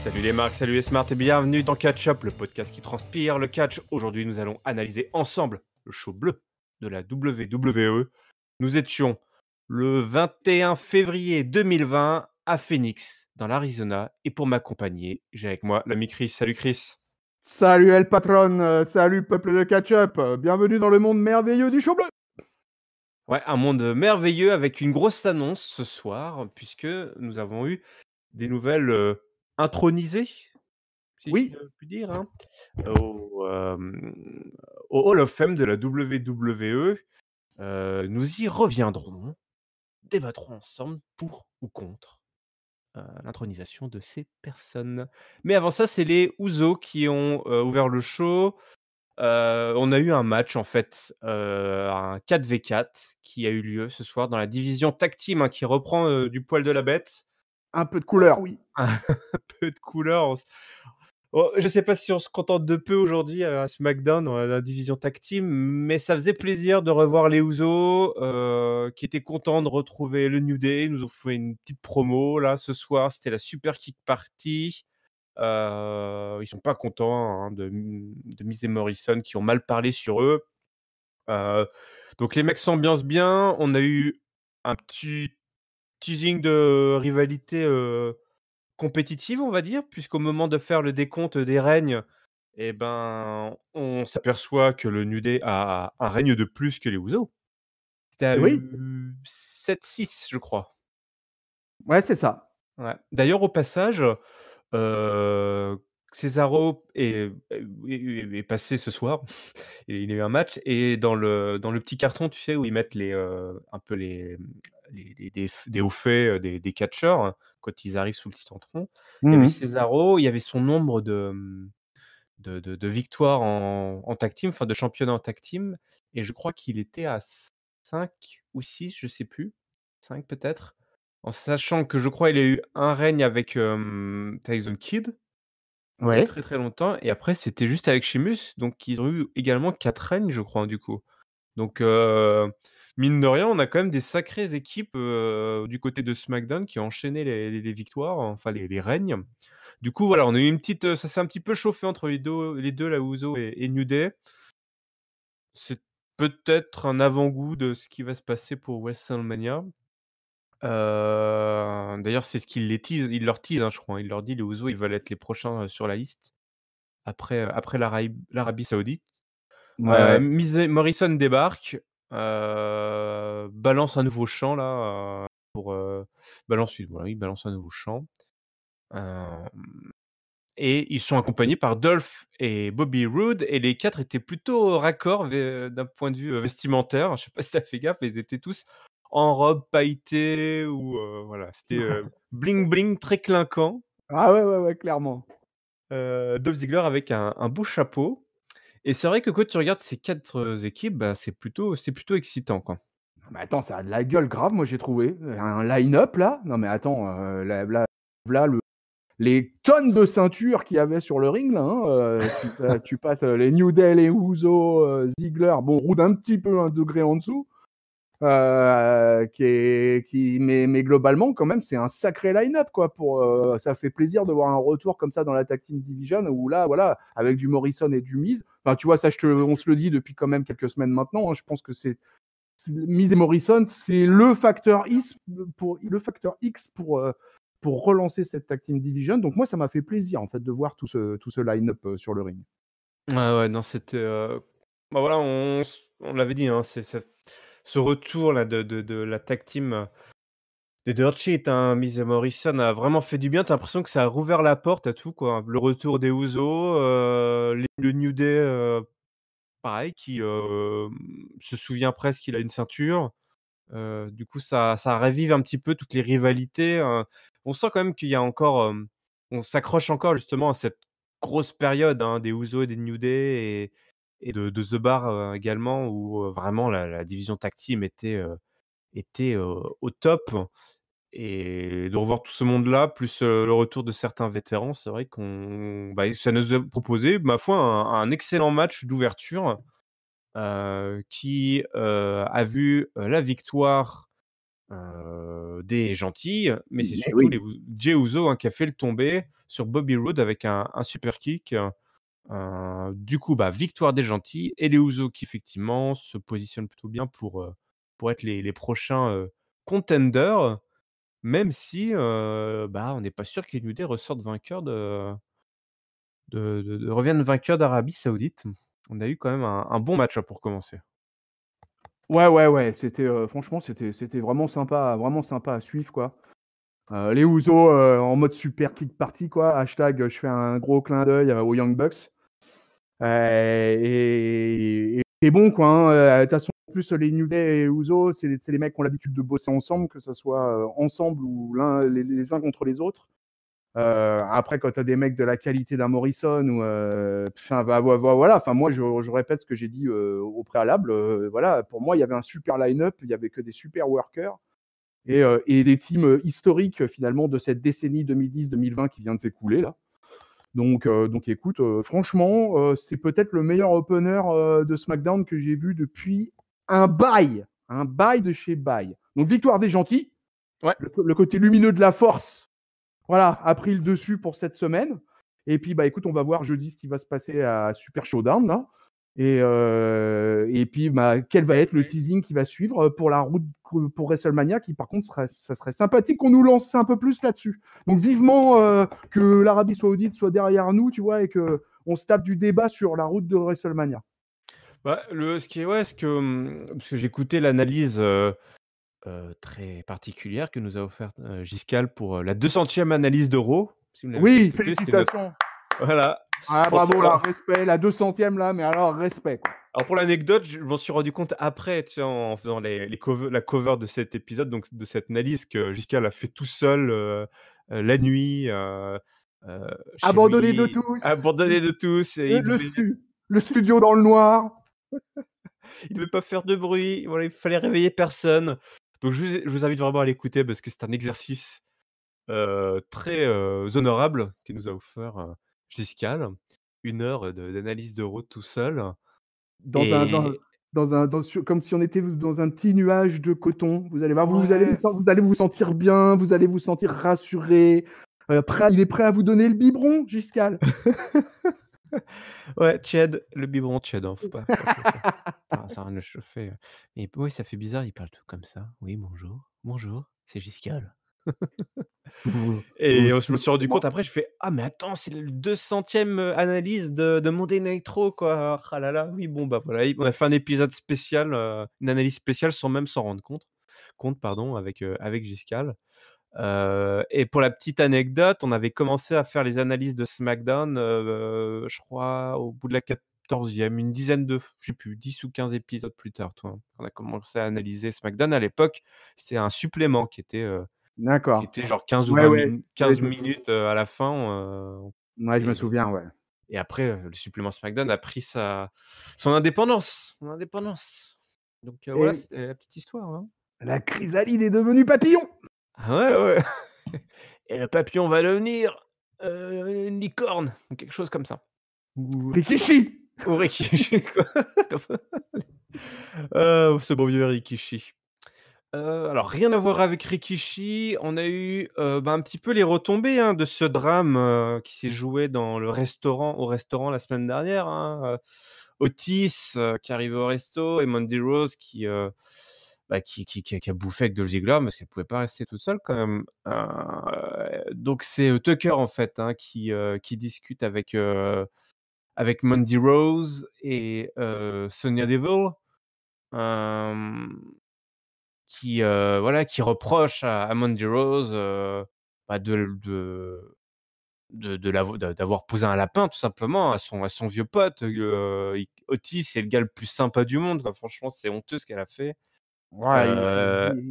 Salut les marques, salut les smarts et bienvenue dans Catch Up, le podcast qui transpire le catch. Aujourd'hui, nous allons analyser ensemble le show bleu de la WWE. Nous étions le 21 février 2020 à Phoenix, dans l'Arizona. Et pour m'accompagner, j'ai avec moi l'ami Chris. Salut Chris. Salut El Patron, salut peuple de catch-up, bienvenue dans le monde merveilleux du show bleu. Ouais, un monde merveilleux avec une grosse annonce ce soir, puisque nous avons eu des nouvelles intronisées, si Oui, je puis dire, hein, au, au Hall of Fame de la WWE. Nous y reviendrons, débattrons ensemble pour ou contre l'intronisation de ces personnes. Mais avant ça, c'est les Usos qui ont ouvert le show. On a eu un match, en fait, un 4v4 qui a eu lieu ce soir dans la division Tag Team, hein, qui reprend du poil de la bête. un peu de couleur, oui. Un peu de couleur. Oh, je sais pas si on se contente de peu aujourd'hui à SmackDown dans la division Tag Team, mais ça faisait plaisir de revoir les Usos qui étaient contents de retrouver le New Day. Ils nous ont fait une petite promo là ce soir, c'était la Super Kick Party. Ils sont pas contents hein, de Miz et Morrison qui ont mal parlé sur eux. Donc les mecs s'ambiancent bien. On a eu un petit teasing de rivalité compétitive, on va dire, puisqu'au moment de faire le décompte des règnes, eh ben, on s'aperçoit que le New Day a un règne de plus que les Usos. C'était à Oui, 7-6, je crois. ouais, c'est ça. Ouais. D'ailleurs, au passage, heu, Cesaro est passé ce soir. Et il a eu un match et dans le petit carton, tu sais, où ils mettent un peu des hauts faits, des catcheurs, hein, quand ils arrivent sous le titantron. Il y avait Mhm. Cesaro, il y avait son nombre de victoires en tag team, enfin de championnat en tag team et je crois qu'il était à 5 ou 6, je sais plus, 5 peut-être, en sachant que je crois il a eu un règne avec, Tyson Kidd, il y a Ouais. très, très longtemps et après c'était juste avec Sheamus, donc ils ont eu également 4 règnes, je crois, du coup. Donc mine de rien, on a quand même des sacrées équipes, du côté de SmackDown qui ont enchaîné les victoires, enfin les règnes. Du coup, voilà, on a eu une petite, ça s'est un petit peu chauffé entre les deux là, Usos et New Day. C'est peut-être un avant-goût de ce qui va se passer pour WrestleMania. D'ailleurs, c'est ce qu'il leur tease, hein, je crois, hein. Il leur dit: «Les Usos, ils veulent être les prochains, sur la liste après l'Arabie Saoudite». Ouais, ouais. Miz et Morrison débarque, balance un nouveau chant là, voilà, il balance un nouveau chant, hem et ils sont accompagnés par Dolph et Bobby Roode et les 4 étaient plutôt raccords d'un point de vue, vestimentaire. Je sais pas si tu as fait gaffe, mais ils étaient tous en robe pailletée ou voilà, c'était, bling bling, très clinquant. Ah ouais, ouais, ouais, clairement. Dolph Ziggler avec un beau chapeau et c'est vrai que quand tu regardes ces 4 équipes, bah, c'est plutôt excitant, quoi. Mais attends, ça a de la gueule grave, moi j'ai trouvé. Un line-up là. Non mais attends, là, les tonnes de ceintures qu'il y avait sur le ring là. Hein, tu passes les New Day, les Usos, Ziggler, bon, Roode un petit peu un degré en dessous. Mais globalement quand même c'est un sacré line-up quoi ça fait plaisir de voir un retour comme ça dans la tag team division où là voilà avec du Morrison et du Miz, enfin tu vois ça on se le dit depuis quand même quelques semaines maintenant, hein, je pense que Miz et Morrison c'est le facteur X pour relancer cette tag team division, donc moi ça m'a fait plaisir en fait de voir tout ce line-up sur le ring. Ouais, ouais, non, c'était, bah, voilà, on l'avait dit, hein, c'est ce retour là de la tag team, des Dirt Sheets, hein, Miz et Morrison a vraiment fait du bien. Tu as l'impression que ça a rouvert la porte à tout, quoi. Le retour des Usos, le New Day, pareil, qui, se souvient presque qu'il a une ceinture. Du coup, ça ravive un petit peu toutes les rivalités, on sent quand même qu'il y a encore, on s'accroche encore justement à cette grosse période, hein, des Usos et des New Day et de The Bar, également où, vraiment la division tag team était au top et de revoir tout ce monde-là, plus, le retour de certains vétérans, c'est vrai ça nous a proposé, ma foi, un excellent match d'ouverture, qui, a vu, la victoire des gentils, mais c'est Mais surtout oui. Jey Uso, hein, qui a fait le tombé sur Bobby Roode avec un super kick. Du coup, victoire des gentils et les Usos qui effectivement se positionnent plutôt bien pour être les prochains, contenders, même si, on n'est pas sûr que les New Day ressortent vainqueurs reviennent vainqueurs d'Arabie Saoudite. On a eu quand même un bon match, pour commencer. Ouais, c'était, franchement, c'était vraiment sympa à suivre, quoi. Les Usos, en mode super kick party, quoi. Hashtag, je fais un gros clin d'œil, aux Young Bucks. Et c'est bon, quoi, hein. De toute façon, en plus, les New Day et les Usos, c'est les mecs qui ont l'habitude de bosser ensemble, que ça soit, ensemble ou les uns contre les autres. Après, quand tu as des mecs de la qualité d'un Morrison ou voilà, enfin moi je répète ce que j'ai dit au préalable. Voilà, pour moi il y avait un super line-up, il y avait que des super workers et des teams historiques finalement de cette décennie 2010-2020 qui vient de s'écouler là. Donc écoute, franchement, c'est peut-être le meilleur opener de SmackDown que j'ai vu depuis un bail de chez Bail. Donc victoire des gentils, Ouais. le côté lumineux de la force. Voilà, a pris le dessus pour cette semaine. Et puis, écoute, on va voir jeudi ce qui va se passer à Super Showdown, là. Et puis, quel va être le teasing qui va suivre pour la route pour WrestleMania, qui par contre, ça serait sympathique qu'on nous lance un peu plus là-dessus. Donc, vivement que l'Arabie Saoudite soit derrière nous, tu vois, et qu'on se tape du débat sur la route de WrestleMania. Ce qui est parce que j'écoutais l'analyse, très particulière que nous a offerte, Giscal pour, la 200e analyse de Raw. Si vous ne l'avez pas Oui, écouté, c'était notre félicitations. voilà. Ah, Pour bravo, là, ça respect. La 200e, là, mais alors, respect, quoi. alors pour l'anecdote, je m'en suis rendu compte après, tu sais, en faisant la cover de cet épisode, donc de cette analyse que Giscal a fait tout seul, la nuit, chez Abandonné de lui, tous. abandonné de tous et Le, le stu- le studio dans le noir. il devait pas faire de bruit, voilà, il fallait réveiller personne. Donc je vous invite vraiment à l'écouter parce que c'est un exercice, très, honorable qu'il nous a offert, Giscal. 1 heure, d'analyse de route tout seul Dans un, dans, et comme si on était dans un petit nuage de coton. Vous allez voir, ouais. vous allez vous sentir bien, vous allez vous sentir rassuré. Il est prêt à vous donner le biberon, Giscal. Ouais, Tchède, le biberon Tchède, hein, faut pas se le faire. Ça va le chauffer, et oui, ça fait bizarre, il parle tout comme ça. «Oui, bonjour, bonjour, c'est Giscal» et je me suis rendu compte après, j'ai fait: «Ah mais attends, c'est le 200e, analyse de Monday Nitro, quoi. Ah là là, oui, bon, voilà, on a fait un épisode spécial, une analyse spéciale sans même s'en rendre compte, pardon, avec Giscal». Et pour la petite anecdote, on avait commencé à faire les analyses de SmackDown, je crois au bout de la 14e, une dizaine je sais plus, 10 ou 15 épisodes plus tard, tu vois? On a commencé à analyser SmackDown. À l'époque, c'était un supplément qui D'accord. était genre 15 ou Ouais, 20 ouais. minutes, Ouais, 15 minutes, à la fin, ouais, je me et souviens, ouais. et après, le supplément SmackDown a pris son indépendance, Donc voilà, Et c'était la petite histoire, hein. la chrysalide est devenue papillon. Ah ouais, ouais. Et le papillon va devenir, une licorne ou quelque chose comme ça. Ou Rikishi. Ou Rikishi, quoi. Ce bon vieux Rikishi. Alors rien à voir avec Rikishi, on a eu, un petit peu les retombées, hein, de ce drame, qui s'est joué au restaurant la semaine dernière, hein, Otis, qui est arrivé au resto et Mandy Rose qui a bouffé avec Dolph Ziggler parce qu'elle pouvait pas rester toute seule quand même. Donc c'est, Tucker en fait, hein, qui discute avec Mandy Rose et Sonya Deville, hem, qui reproche à Mandy Rose, d'avoir posé un lapin tout simplement à son vieux pote, Otis, c'est le gars le plus sympa du monde, quoi. Franchement, c'est honteux ce qu'elle a fait. Ouais,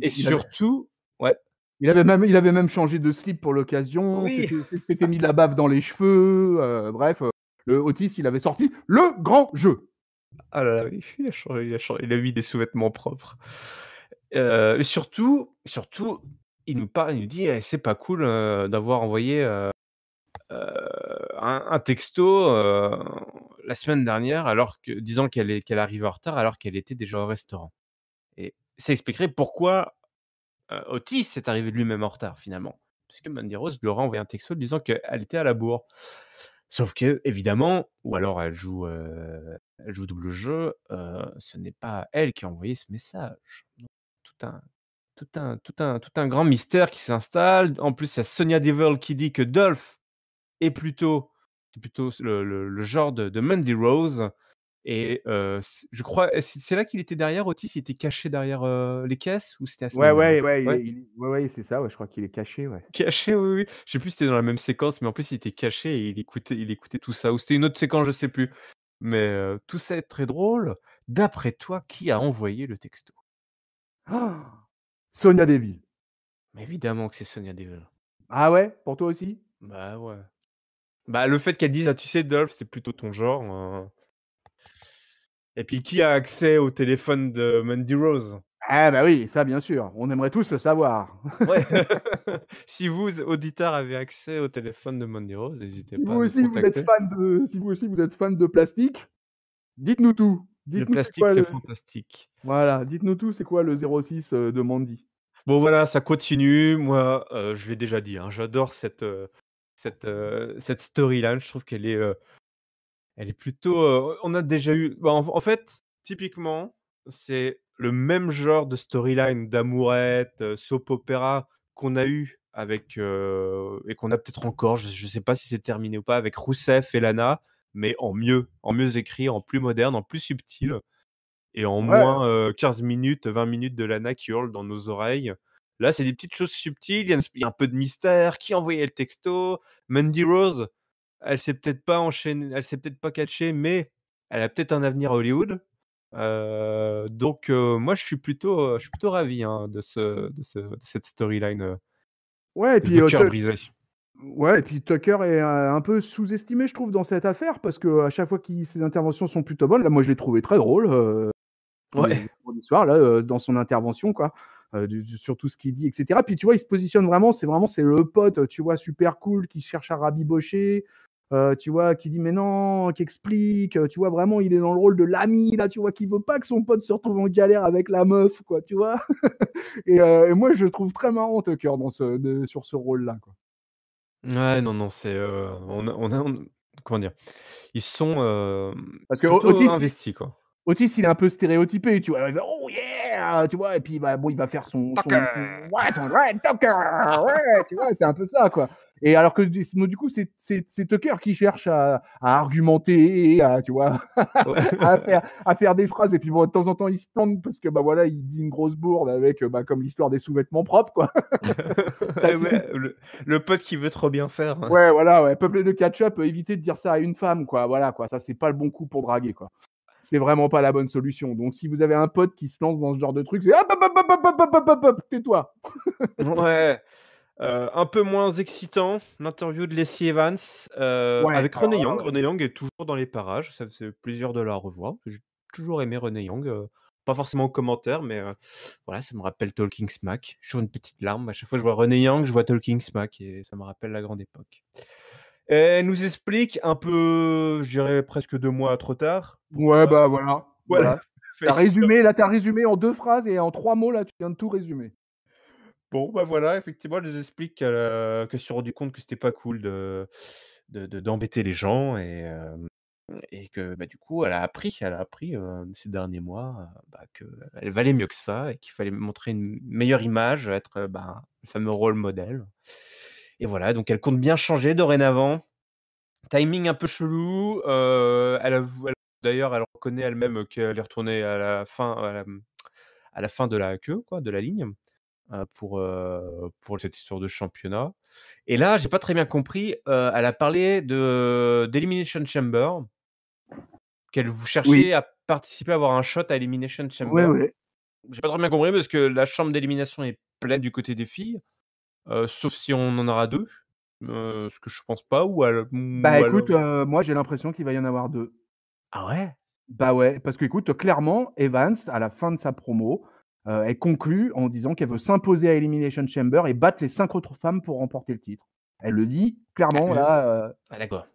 Et il avait, surtout ouais, il avait même changé de slip pour l'occasion, oui! s'était mis de la bave dans les cheveux, bref, le Otis, il avait sorti le grand jeu. Ah là là, oui, il a mis des sous-vêtements propres. Et surtout, il nous dit: «Eh, c'est pas cool, d'avoir envoyé, un texto, la semaine dernière alors que disant qu'elle arrivait en retard alors qu'elle était déjà au restaurant» et ça expliquerait pourquoi, Otis est arrivé lui-même en retard finalement. parce que Mandy Rose lui aurait envoyé un texto lui disant qu'elle était à la bourre. Sauf qu'évidemment, ou alors elle joue double jeu, ce n'est pas elle qui a envoyé ce message. Donc tout un tout un grand mystère qui s'installe. En plus, il y a Sonya Deville qui dit que Dolph est plutôt c'est plutôt le genre de Mandy Rose et je crois c'est là qu'il était derrière Otis, il était caché derrière, les caisses ou c'était à Ouais, SmackDown? ouais, ouais, Ouais, ouais, ouais, c'est ça, ouais, je crois qu'il est caché, ouais. caché, oui, oui. Je sais plus si c'était dans la même séquence, mais en plus il était caché et il écoutait tout ça ou c'était une autre séquence, je sais plus. Mais tout ça est très drôle. D'après toi, qui a envoyé le texto? Sonia Deville. Mais évidemment que c'est Sonya Deville. Ah ouais? Pour toi aussi? Bah, ouais. Bah, le fait qu'elle dise: «Ah, tu sais, Dolph, c'est plutôt ton genre», et puis qui a accès au téléphone de Mandy Rose? Ah bah oui, ça bien sûr, on aimerait tous le savoir. Ouais. Si vous, auditeurs, avez accès au téléphone de Mandy Rose, n'hésitez Si vous pas à nous aussi vous êtes contacter. fan de si vous aussi vous êtes fan de plastique, dites-nous tout. Le Dites-nous c'est plastique, quoi c'est le fantastique. voilà, dites-nous tout, c'est quoi le 06, de Mandy? Bon, voilà, ça continue. Moi, je l'ai déjà dit, hein, j'adore cette storyline. Je trouve elle est plutôt, on a déjà eu bah, en fait, typiquement, c'est le même genre de storyline d'amourette, soap opéra qu'on a eu avec, et qu'on a peut-être encore, je sais pas si c'est terminé ou pas, avec Rousseff et Lana, mais en mieux écrit, en plus moderne, en plus subtil et en Ouais, moins, 15 minutes, 20 minutes de Lana qui hurle dans nos oreilles. Là, c'est des petites choses subtiles, il y a un peu de mystère. Qui a envoyé le texto? Mandy Rose, elle s'est peut-être pas catchée, mais elle a peut-être un avenir à Hollywood. Donc moi je suis plutôt ravi, hein, de cette storyline, ouais et de puis, nos cœurs brisés. ouais et puis Tucker est, un peu sous-estimé je trouve dans cette affaire parce qu'à chaque fois qu'il ses interventions sont plutôt bonnes. Là, moi je l'ai trouvé très drôle, Ouais. le vendredi soir là, dans son intervention quoi, sur tout ce qu'il dit et cetera. Puis tu vois, il se positionne vraiment c'est le pote, tu vois, super cool qui cherche à rabibocher, tu vois, qui dit: «Mais non», qui explique, tu vois, vraiment il est dans le rôle de l'ami là, tu vois, qui veut pas que son pote se retrouve en galère avec la meuf quoi, tu vois? Et moi je le trouve très marrant Tucker dans sur ce rôle-là quoi. Ouais, non, non, c'est, comment dire? Ils sont, Parce que plutôt investis, quoi. Otis, il est un peu stéréotypé, tu vois? Il va: «Oh yeah!» tu vois? Et puis, bah, bon, il va faire Tucker! son ouais, Tucker! Ouais, tu vois? C'est un peu ça, quoi. Et alors que du coup, c'est Tucker qui cherche à argumenter, tu vois? Ouais. À faire des phrases et puis bon, de temps en temps, il se plante parce que, bah, voilà, il dit une grosse bourde avec, bah, comme l'histoire des sous-vêtements propres, quoi. Ça Ouais, finit ouais, le pote qui veut trop bien faire. ouais, voilà, ouais, peuplé de ketchup, évitez de dire ça à une femme, quoi. Voilà, quoi. Ça, c'est pas le bon coup pour draguer, quoi. C'est vraiment pas la bonne solution. Donc, si vous avez un pote qui se lance dans ce genre de truc, c'est hop, hop, hop, hop, hop, hop, hop, hop, hop, hop, tais-toi. Ouais, un peu moins excitant, l'interview de Lacey Evans, Ouais, avec alors Renee là, Young. ouais. Renee Young est toujours dans les parages, ça fait plaisir de la revoir. J'ai toujours aimé Renee Young, pas forcément en commentaire, mais voilà, ça me rappelle Talking Smack. J'ai toujours une petite larme à chaque fois que je vois Renee Young, je vois Talking Smack et ça me rappelle la grande époque. Et elle nous explique un peu, je dirais presque 2 mois trop tard, Ouais, pourquoi bah voilà. voilà, Voilà. T'as Face Turn. résumé, là, t'as résumé en 2 phrases et en 3 mots, là, tu viens de tout résumer. Bon, bah, voilà, effectivement, elle nous explique qu'elle s'est rendue compte que c'était pas cool d'embêter les gens et que, bah, du coup, elle a appris, ces derniers mois, bah, qu'elle valait mieux que ça et qu'il fallait montrer une meilleure image, être, bah, le fameux rôle modèle et voilà, donc elle compte bien changer dorénavant. Timing un peu chelou, elle d'ailleurs, elle reconnaît elle-même qu'elle est retournée à la fin de la queue, quoi, de la ligne. Pour cette histoire de championnat et là, j'ai pas très bien compris, elle a parlé d'Elimination Chamber, qu'elle vous Oui. cherchait à participer, à avoir un shot à Elimination Ouais, Chamber. ouais. J'ai pas très bien compris parce que la chambre d'élimination est pleine du côté des filles, sauf si on en aura 2, ce que je pense pas Bah, ou écoute, alors moi, j'ai l'impression qu'il va y en avoir 2. ah ouais? Bah, ouais, parce qu'écoute, clairement, Evans, à la fin de sa promo, elle conclut en disant qu'elle veut s'imposer à Elimination Chamber et battre les 5 autres femmes pour remporter le titre. Elle le dit Ah clairement là, ah d'accord.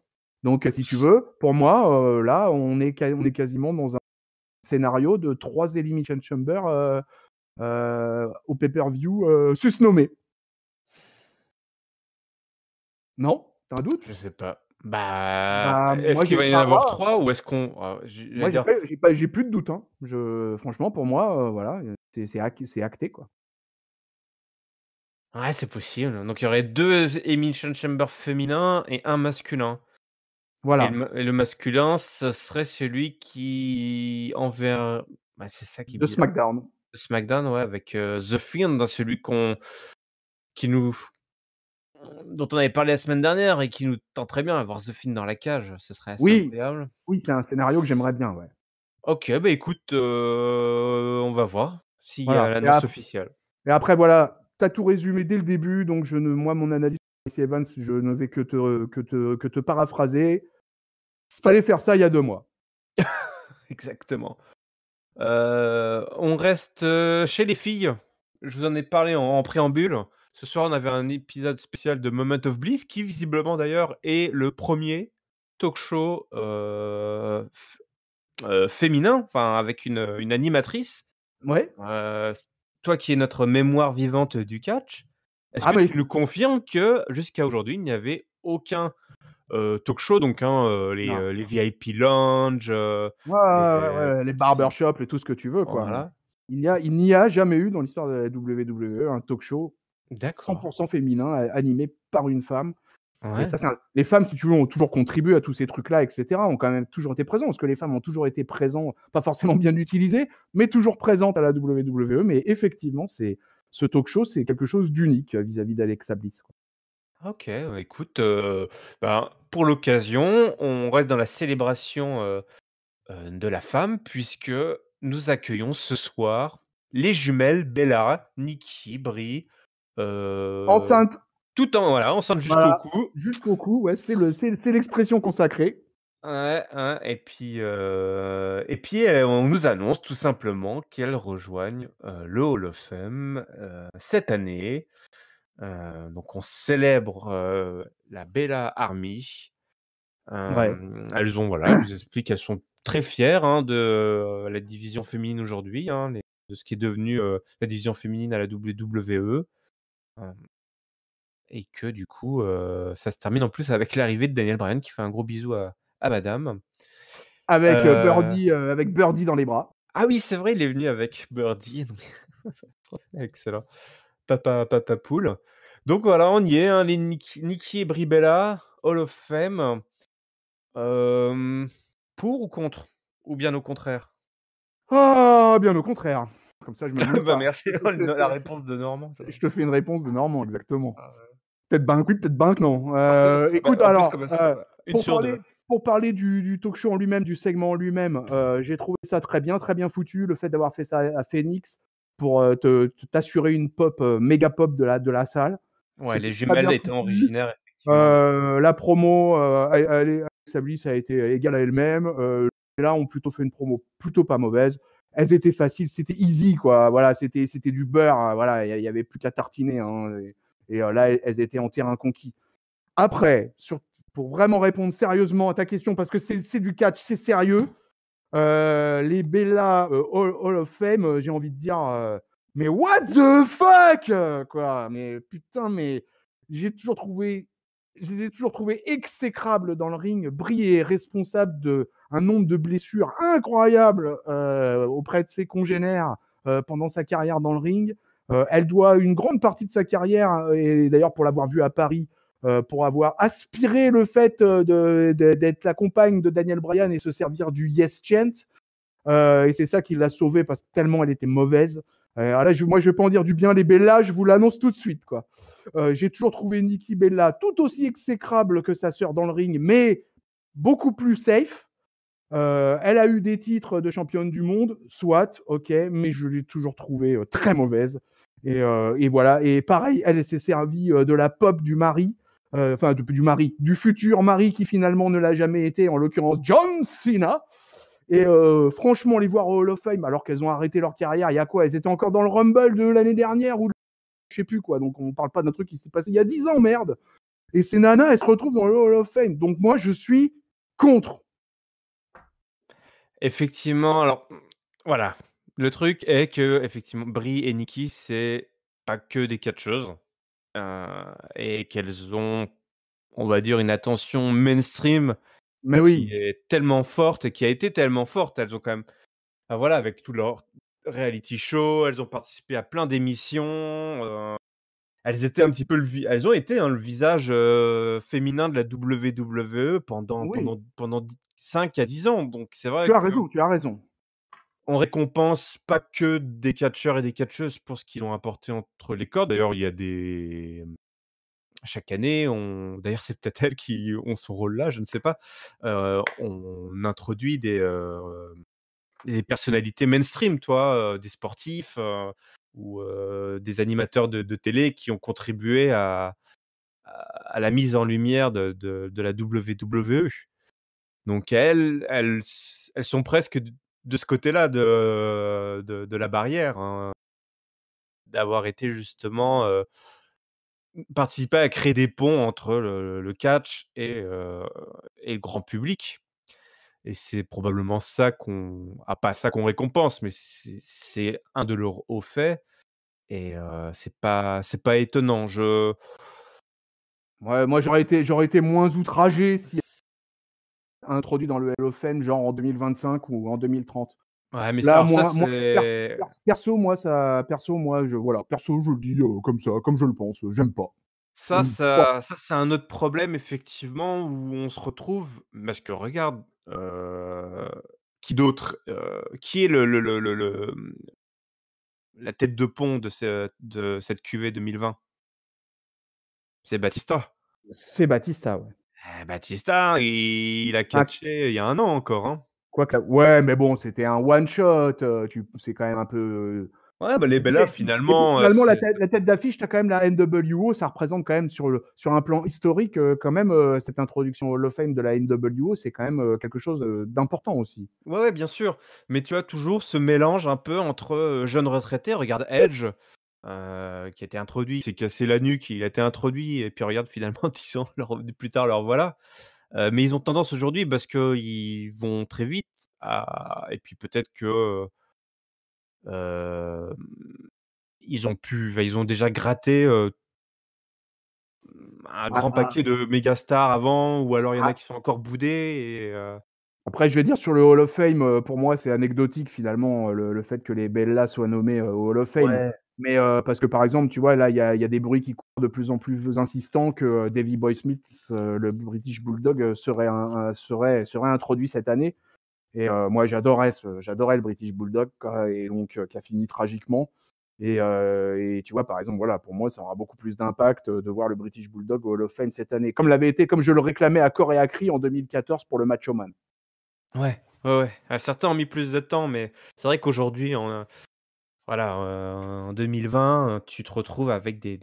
donc si tu veux, pour moi, là, on est quasiment dans un scénario de 3 Elimination Chamber, au pay-per-view, susnommés. Non? Tu un doute? Je sais pas. Bah, Bah, est-ce moi qu'il j'ai va y en bah, avoir voilà, 3 ou est-ce qu'on moi j'allais dire j'ai plus de doute, hein. Franchement pour moi, voilà, c'est acté, quoi. ouais, c'est possible. Donc il y aurait 2 Elimination Chamber féminins et un masculin Voilà, et le masculin, ce serait celui qui envers bah, c'est ça qui est de bizarre. SmackDown. SmackDown, ouais, avec, The Fiend, celui qui nous dont on avait parlé la semaine dernière et qui nous tenterait bien, avoir The Fiend dans la cage, ce serait assez Oui, incroyable. oui, c'est un scénario que j'aimerais bien, ouais. OK, bah, écoute, on va voir s'il y a Voilà l'annonce officielle. et après voilà, tu as tout résumé dès le début, donc je ne moi mon analyse sur Lacey Evans, je ne vais que te paraphraser. Il fallait faire ça il y a 2 mois. Exactement. On reste, chez les filles. Je vous en ai parlé en préambule. Ce soir, on avait un épisode spécial de Moment of Bliss qui visiblement d'ailleurs est le premier talk-show, féminin, enfin avec une animatrice. Ouais. S Toi qui es notre mémoire vivante du catch, est-ce Ah que bah, tu nous confirmes que jusqu'à aujourd'hui, il n'y avait aucun, talk show donc hein, non. les VIP lounge, Ouais, ouais, les ouais, les petits barbershops et tout ce que tu veux, quoi. voilà, Il n'y a jamais eu dans l'histoire de la WWE un talk show d'accord. 100% féminin, animé par une femme. Et Ouais. ça, les femmes, si tu veux, ont toujours contribué à tous ces trucs-là, et cetera, ont quand même toujours été présents, parce que les femmes ont toujours été présentes, pas forcément bien utilisées, mais toujours présentes à la WWE. Mais effectivement, ce talk show, c'est quelque chose d'unique vis-à-vis d'Alexa Bliss, quoi. OK, écoute, ben, pour l'occasion, on reste dans la célébration, de la femme puisque nous accueillons ce soir les jumelles Bella, Nikki, Brie, heu, Enceinte, tout en voilà, ensemble jusqu'au voilà, cou. jusqu'au cou, ouais, c'est l'expression consacrée. Ouais, ouais et puis, on nous annonce tout simplement qu'elles rejoignent, le Hall of Fame, cette année. Donc on célèbre, la Bella Army. Ouais. Elles ont voilà, elles nous expliquent qu'elles sont très fières, hein, de, la division féminine aujourd'hui, hein, de ce qui est devenu, la division féminine à la WWE, hem et que du coup, ça se termine en plus avec l'arrivée de Daniel Bryan qui fait un gros bisou à madame. Heu, Avec Birdie dans les bras. ah oui, c'est vrai, il est venu avec Birdie, donc excellent. Papa poule. Donc voilà, on y est, hein, les Nikki et Brie Bella, Hall of Fame. Hem, pour ou contre? Ou bien au contraire? Ah, bien au contraire. Comme ça, je me mouille Bah, pas. merci, la réponse de Normand, ça va. Je te fais une réponse de Normand, exactement. Ah ouais. Peut-être ben oui, peut-être ben que non. Bah, Écoute, en plus, alors, comme ça va 1 sur 2. pour parler du talk show en lui-même, du segment en lui-même, j'ai trouvé ça très bien foutu. Le fait d'avoir fait ça à Phoenix pour t'assurer une pop, méga pop de la salle. Ouais, C'était les très jumelles bien étant foutu. originaires effectivement de La promo, Alexa Bliss a été égale à elle-même. Et là, ont plutôt fait une promo plutôt pas mauvaise. Elles étaient faciles, c'était easy, quoi. Voilà, c'était du beurre, hein. Voilà, il y avait plus qu'à tartiner, hein. Là, elles étaient en terrain conquis. Après, pour vraiment répondre sérieusement à ta question, parce que c'est du catch, c'est sérieux. Les Bella Hall of Fame, j'ai envie de dire, mais what the fuck, quoi. Mais putain, mais j'ai toujours trouvé, je les ai toujours trouvés exécrables dans le ring. Brie est responsable d'un nombre de blessures incroyables auprès de ses congénères pendant sa carrière dans le ring. Elle doit une grande partie de sa carrière, et d'ailleurs pour l'avoir vu à Paris, pour avoir aspiré le fait d'être la compagne de Daniel Bryan et se servir du Yes Chant. Et c'est ça qui l'a sauvée parce que tellement elle était mauvaise. Là, moi, je vais pas en dire du bien, les Bella, je vous l'annonce tout de suite, quoi. J'ai toujours trouvé Nikki Bella tout aussi exécrable que sa sœur dans le ring, mais beaucoup plus safe. Elle a eu des titres de championne du monde, soit, ok, mais je l'ai toujours trouvée très mauvaise. Et voilà. Et pareil, elle s'est servie de la pop du mari, enfin du mari, du futur mari qui finalement ne l'a jamais été, en l'occurrence John Cena. Et franchement, les voir au Hall of Fame alors qu'elles ont arrêté leur carrière, il y a quoi? Elles étaient encore dans le Rumble de l'année dernière ou je sais plus quoi. Donc on parle pas d'un truc qui s'est passé il y a 10 ans, merde. Et ces nanas, elles se retrouvent dans le Hall of Fame. Donc moi, je suis contre. effectivement, alors, voilà. Le truc est qu'effectivement, Brie et Nikki, c'est pas que des catcheuses, heu et qu'elles ont on va dire, une attention mainstream Mais qui oui, est tellement forte et qui a été tellement forte. Elles ont quand même voilà, avec tout leur reality show, elles ont participé à plein d'émissions, elles étaient un petit peu elles ont été, hein, le visage, féminin de la WWE oui, pendant 5 à 10 ans. Donc c'est tu vrai as que raison, tu as raison. on récompense pas que des catcheurs et des catcheuses pour ce qu'ils ont apporté entre les cordes. D'ailleurs, il y a des chaque année, d'ailleurs, c'est peut-être elles qui ont ce rôle-là, je ne sais pas. On introduit des personnalités mainstream, toi, des sportifs, ou des animateurs de télé qui ont contribué à la mise en lumière de la WWE. Donc elles sont presque de ce côté-là de la barrière, hein, d'avoir été justement, participer à créer des ponts entre le catch et le grand public. Et c'est probablement ça pas ça qu'on récompense, mais c'est un de leurs hauts faits et c'est pas étonnant. Ouais, moi j'aurais été moins outragé si introduit dans le Hall of Fame, genre en 2025 ou en 2030. Ouais, mais ça Là, alors ça moi c'est perso, moi, perso, je le dis, comme ça, comme je le pense, j'aime pas. ça J'aime pas. ça ça c'est un autre problème effectivement où on se retrouve parce que regarde, qui d'autre? Qui est la tête de pont de cette cuvée 2020? C'est Batista. C'est Batista, ouais. Batista, il a Ah, catché il y a 1 an encore, hein. quoique ouais, mais bon, c'était un one shot, c'est quand même un peu, Ouais, bah, les Bellas mais et puis finalement, finalement c'est la tête d'affiche, tu as quand même la NWO, ça représente quand même sur un plan historique, quand même, cette introduction au Hall of Fame de la NWO, c'est quand même, quelque chose, d'important aussi. ouais, ouais, bien sûr, mais tu as toujours ce mélange un peu entre, jeunes retraités. Regarde Edge, qui a été introduit, il s'est cassé la nuque, il a été introduit et puis regarde finalement 10 ans plus tard, leur voilà. Mais ils ont tendance aujourd'hui parce qu'ils vont très vite à et puis peut-être que, hem, ils ont déjà gratté, un grand Ah paquet de méga stars avant ou alors il y en a ah qui sont encore boudés Après, je vais dire sur le Hall of Fame, pour moi, c'est anecdotique finalement, le fait que les Bellas soient nommées, au Hall of Fame. ouais. Mais, parce que par exemple, tu vois, là, il y a des bruits qui courent de plus en plus insistants que, Davey Boy Smith, le British Bulldog, serait introduit cette année. Et, moi, j'adorais le British Bulldog, quoi, et donc, qui a fini tragiquement. Et tu vois, par exemple, voilà, pour moi, ça aura beaucoup plus d'impact, de voir le British Bulldog au Hall of Fame cette année, comme je le réclamais à cor et à cri en 2014 pour le Macho Man. Ouais, ouais, ouais. Certains ont mis plus de temps, mais c'est vrai qu'aujourd'hui, voilà, en 2020, tu te retrouves avec des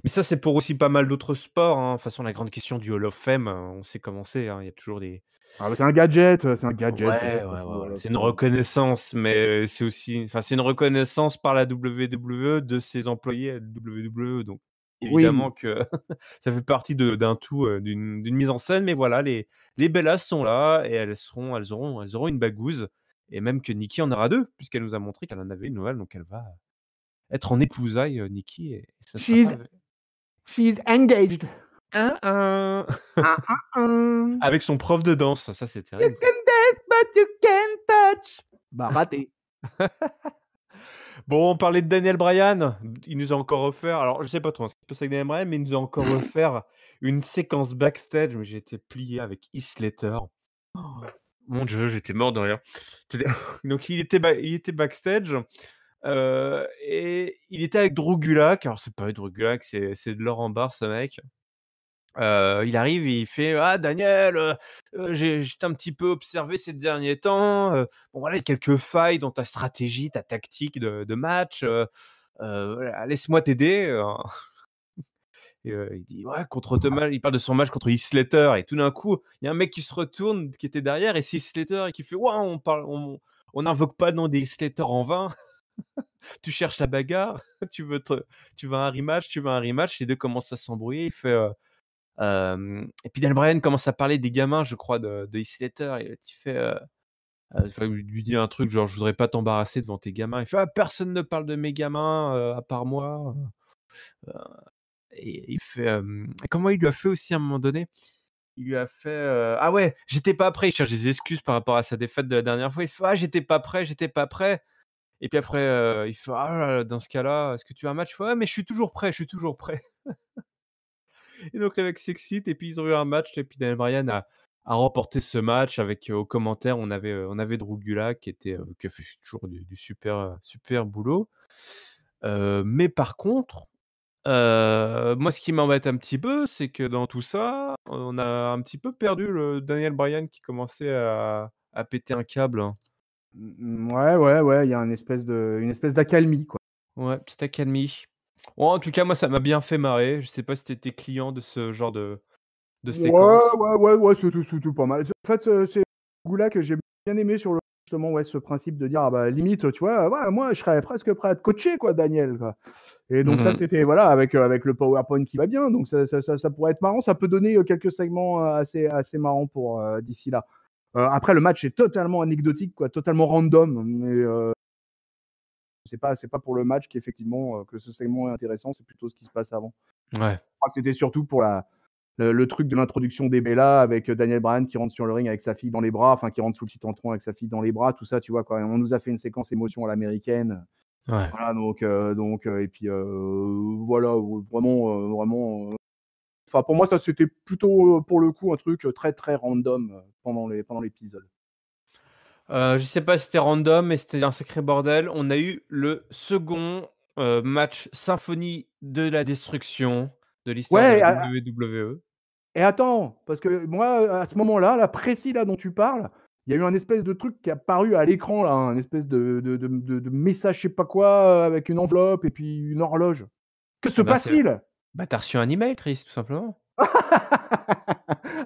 mais ça, c'est pour aussi pas mal d'autres sports, hein. De toute façon, la grande question du Hall of Fame, on sait comment c'est, hein. Il y a toujours des Avec un gadget, c'est un gadget de ouais, toute ouais, façon, ouais, ouais. Hall of C'est une Fame. reconnaissance, mais c'est aussi enfin, c'est une reconnaissance par la WWE de ses employés à la WWE, donc évidemment Oui, que ça fait partie d'un tout, d'une mise en scène, mais voilà, les Bellas sont là et elles auront une bagouze et même que Nikki en aura 2 puisqu'elle nous a montré qu'elle en avait une nouvelle, donc elle va être en épousailles, Nikki et ça sera pas she's avec she's engaged. hein, hein, Ah, ah, ah. avec son prof de danse, ça c'est You terrible, quoi. can dance but you can't touch. Bah, raté. Bon, on parlait de Daniel Bryan, il nous a encore offert alors je sais pas trop ce qui se passe avec Daniel Bryan, mais il nous a encore offert une séquence backstage, mais j'ai été plié avec Heath Slater. Oh, mon Dieu, j'étais mort de rire. C'était donc il était backstage, et il était avec Drew Gulak. Alors c'est pas Drew Gulak, c'est de l'or en barre ce mec. Il arrive et il fait: «Ah Daniel, je t'ai un petit peu observé ces derniers temps, bon voilà, il y a quelques failles dans ta stratégie, ta tactique de match, voilà, laisse-moi t'aider», et il dit: «Ouais, contre Thomas», il parle de son match contre Heath Slater et tout d'un coup, il y a un mec qui se retourne, qui était derrière et c'est Heath Slater et qui fait: «Waouh, on n'invoque pas le nom des Slater en vain, tu cherches la bagarre, tu veux un rematch, tu veux un rematch». Les 2 commencent à s'embrouiller, il fait, et puis Daniel Bryan commence à parler des gamins, je crois, de Heath Slater et il fait, enfin, il lui dit un truc genre: «Je voudrais pas t'embarrasser devant tes gamins». Il fait: «Ah personne ne parle de mes gamins, à part moi». et il fait, comment il lui a fait aussi à un moment donné? Il lui a fait, ah ouais, j'étais pas prêt. Il cherche des excuses par rapport à sa défaite de la dernière fois. Il fait: «Ah j'étais pas prêt, j'étais pas prêt». Et puis après, il fait: «Ah là là, dans ce cas-là, est-ce que tu as un match?» Il fait: «Ouais, mais je suis toujours prêt, je suis toujours prêt». Et donc le mec s'excite et puis ils ont eu un match et puis Daniel Bryan a remporté ce match avec, aux commentaires, on avait Drew Gulak qui a fait toujours du super, super boulot. Mais par contre, moi ce qui m'embête un petit peu, c'est que dans tout ça, on a un petit peu perdu le Daniel Bryan qui commençait à péter un câble, hein. Ouais, ouais, ouais, il y a une espèce d'accalmie, quoi. Ouais, petite accalmie. Bon, en tout cas, moi, ça m'a bien fait marrer. Je sais pas si tu étais client de ce genre de Ouais, séquence? ouais, ouais, ouais, c'est tout pas mal. En fait, c'est goût-là que j'ai bien aimé sur le justement, ouais, ce principe de dire: «Ah bah, limite, tu vois, ouais, moi, je serais presque prêt à te coacher, quoi, Daniel, quoi». Et donc ça, Mmh. c'était voilà, avec le PowerPoint qui va bien, donc ça pourrait être marrant. Ça peut donner, quelques segments, assez marrants pour, d'ici là. Après le match est totalement anecdotique, quoi, totalement random, mais c'est pas pour le match qu'effectivement, que ce segment est intéressant, c'est plutôt ce qui se passe avant. Ouais. Je crois que c'était surtout pour le truc de l'introduction des Bella avec, Daniel Bryan qui rentre sur le ring avec sa fille dans les bras, enfin qui rentre sous le petit tentron avec sa fille dans les bras, tout ça, tu vois? Quoi, on nous a fait une séquence émotion à l'américaine. Ouais. Voilà, et puis, voilà, vraiment, enfin pour moi ça c'était plutôt, pour le coup un truc, très, très random, pendant l'épisode. Je sais pas si c'était random, mais c'était un sacré bordel. On a eu le second, match symphonie de la destruction de l'histoire de Ouais, la WWE. et attends, parce que moi, à ce moment-là, là, précis là dont tu parles, il y a eu un espèce de truc qui est apparu à l'écran là, un espèce de message je sais pas quoi, avec une enveloppe et puis une horloge. Que se Ah bah, c'est passe-t-il? bah, tu reçu un email, Chris, tout simplement.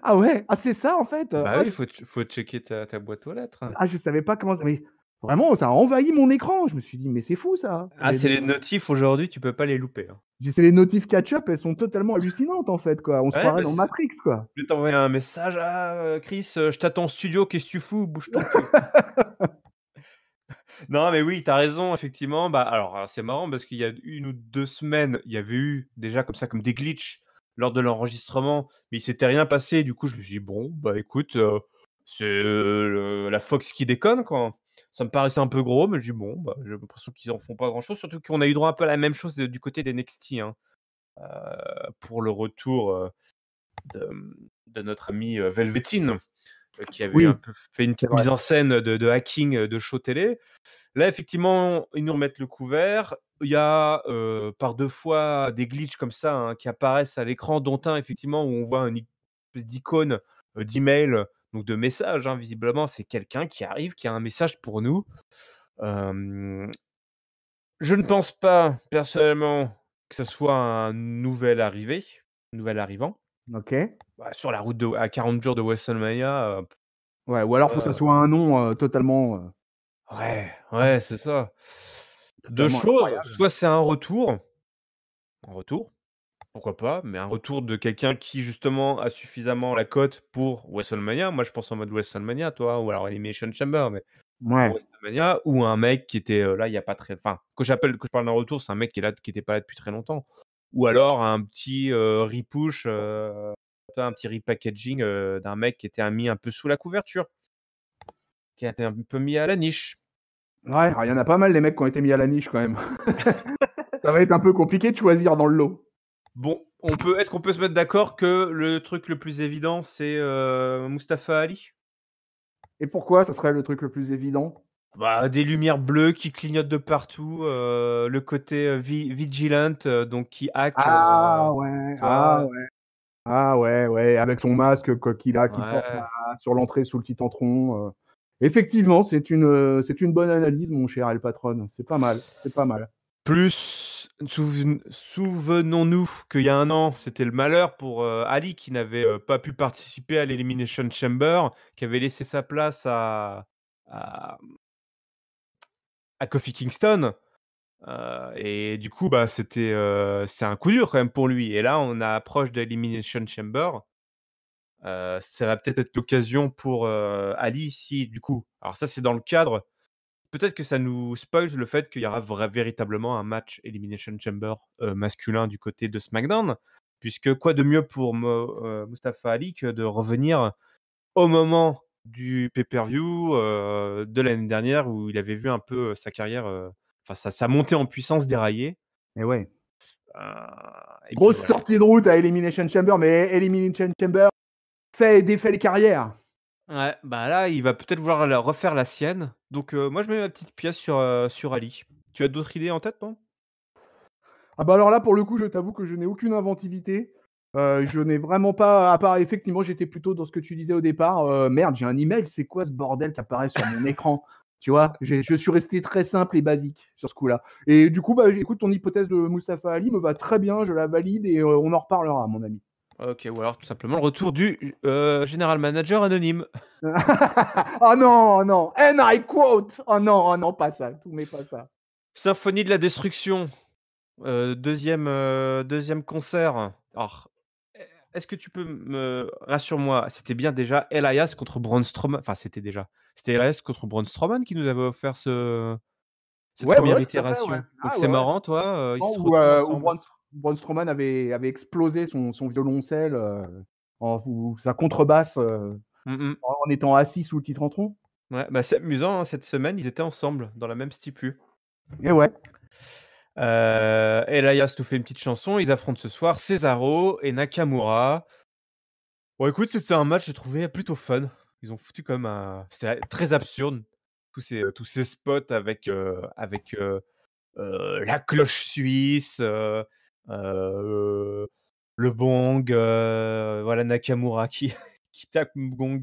Ah ouais? Ah c'est ça en fait? Bah oui, faut checker ta boîte aux lettres. Je savais pas comment mais vraiment ça a envahi mon écran. Je me suis dit: «Mais c'est fou ça!» Ah, c'est les notifs aujourd'hui, tu peux pas les louper, hein. C'est les notifs catch-up, elles sont totalement hallucinantes en fait quoi. On se Ouais, croirait bah, dans c'est Matrix quoi. je vais t'envoyer un message: «Ah, Chris, je t'attends au studio, qu'est-ce que tu fous? Bouge ton cul». Non, mais oui, tu as raison, effectivement. Bah, alors, c'est marrant parce qu'il y a 1 ou 2 semaines, il y avait eu déjà comme ça, comme des glitches lors de l'enregistrement, mais il s'était rien passé. Du coup, je me suis dit: «Bon, bah, écoute, c'est, la Fox qui déconne, quoi». Ça me paraissait un peu gros, mais je dis: «Bon, bah, j'ai l'impression qu'ils en font pas grand-chose». Surtout qu'on a eu droit un peu à la même chose, du côté d'NXT, hein, pour le retour, de, de notre ami, Velveteen, qui avait un Oui, peu fait une c'est petite vrai. mise en scène de hacking, de show télé. Là, effectivement, ils nous remettent le couvert. Il y a, par 2 fois des glitches comme ça, hein, qui apparaissent à l'écran, dont un effectivement où on voit une espèce d'icône, d'email, donc de message, hein. Visiblement, c'est quelqu'un qui arrive, qui a un message pour nous. Hem, je ne pense pas personnellement que ça soit un nouvel arrivant. OK. Bah, sur la route à 40 jours de WrestleMania, Ouais, ou alors faut que ça soit un nom, ouais, ouais, c'est ça. 2 totalement choses, incroyable. soit c'est un retour, pourquoi pas, mais un retour de quelqu'un qui justement a suffisamment la cote pour WrestleMania. Moi, je pense en mode WrestleMania, toi, ou alors Elimination Chamber, mais pour Ouais. WrestleMania, ou un mec qui était, là, il y a pas très enfin, que je parle d'un retour, c'est un mec qui est là, qui était pas là depuis très longtemps. Ou alors un petit, repush, tu vois, un petit repackaging, d'un mec qui était mis un peu sous la couverture, qui a été un peu mis à la niche. Ouais, alors il y en a pas mal les mecs qui ont été mis à la niche quand même. Ça va être un peu compliqué de choisir dans le lot. Bon, est-ce qu'on peut se mettre d'accord que le truc le plus évident, c'est, Mustafa Ali? Et pourquoi ça serait le truc le plus évident? Bah, des lumières bleues qui clignotent de partout, le côté, vigilant, donc qui hack, Ah ouais, tu ah vois? ouais, ah ouais, ouais, avec son masque qu'il porte Ouais. sur l'entrée sous le titantron. Effectivement, c'est une bonne analyse mon cher El Patron. C'est pas mal, c'est pas mal. Plus, souvenons-nous qu'il y a 1 an, c'était le malheur pour, Ali qui n'avait, pas pu participer à l'Elimination Chamber, qui avait laissé sa place à à Kofi Kingston. Et du coup, bah, c'est un coup dur quand même pour lui et là, on approche de l'Elimination Chamber, ça va peut-être être l'occasion pour, Ali si du coup alors ça, c'est dans le cadre peut-être que ça nous spoil le fait qu'il y aura véritablement un match Elimination Chamber, masculin du côté de SmackDown. Puisque quoi de mieux pour Mustafa Ali que de revenir au moment du pay-per-view, de l'année dernière où il avait vu un peu, sa carrière, enfin sa montée en puissance dérailler. Et ouais. Et puis Grosse voilà. sortie de route à Elimination Chamber, mais Elimination Chamber fait et défait les carrières. Ouais, bah là, il va peut-être vouloir refaire la sienne. Donc moi je mets ma petite pièce sur Ali. Tu as d'autres idées en tête, non? Ah bah alors là, pour le coup, je t'avoue que je n'ai aucune inventivité. Je n'ai vraiment pas, à part effectivement, j'étais plutôt dans ce que tu disais au départ. Merde, j'ai un email, c'est quoi ce bordel qui apparaît sur mon écran? Tu vois, je suis resté très simple et basique sur ce coup-là. Et du coup, bah, écoute, ton hypothèse de Mustafa Ali me va très bien, je la valide et on en reparlera, mon ami. OK, ou alors tout simplement le retour du, général manager anonyme. Oh non, non, and I quote! Oh non, pas ça, tout mais pas ça. Symphonie de la destruction, 2e concert. Alors, est-ce que tu peux rassure-moi, c'était bien déjà Elias contre Braun Strowman, enfin c'était Elias contre Braun Strowman qui nous avait offert cette Ouais, ouais, première ouais, tout à fait, ouais. itération. Donc Ah c'est ouais, ouais. marrant, toi, ils Non, se retrouvent où ensemble. Braun Strowman avait explosé son violoncelle, ou sa contrebasse, Mmh mh. en étant assis sous le Titantron. Ouais, bah, c'est amusant, hein, cette semaine, ils étaient ensemble dans la même stipu. Et ouais. Elias nous fait une petite chanson, ils affrontent ce soir Cesaro et Nakamura. Bon écoute, c'était un match, j'ai trouvé plutôt fun. Ils ont foutu comme un c'était très absurde, tous ces spots avec la cloche suisse, le bong, voilà Nakamura qui qui tape le gong,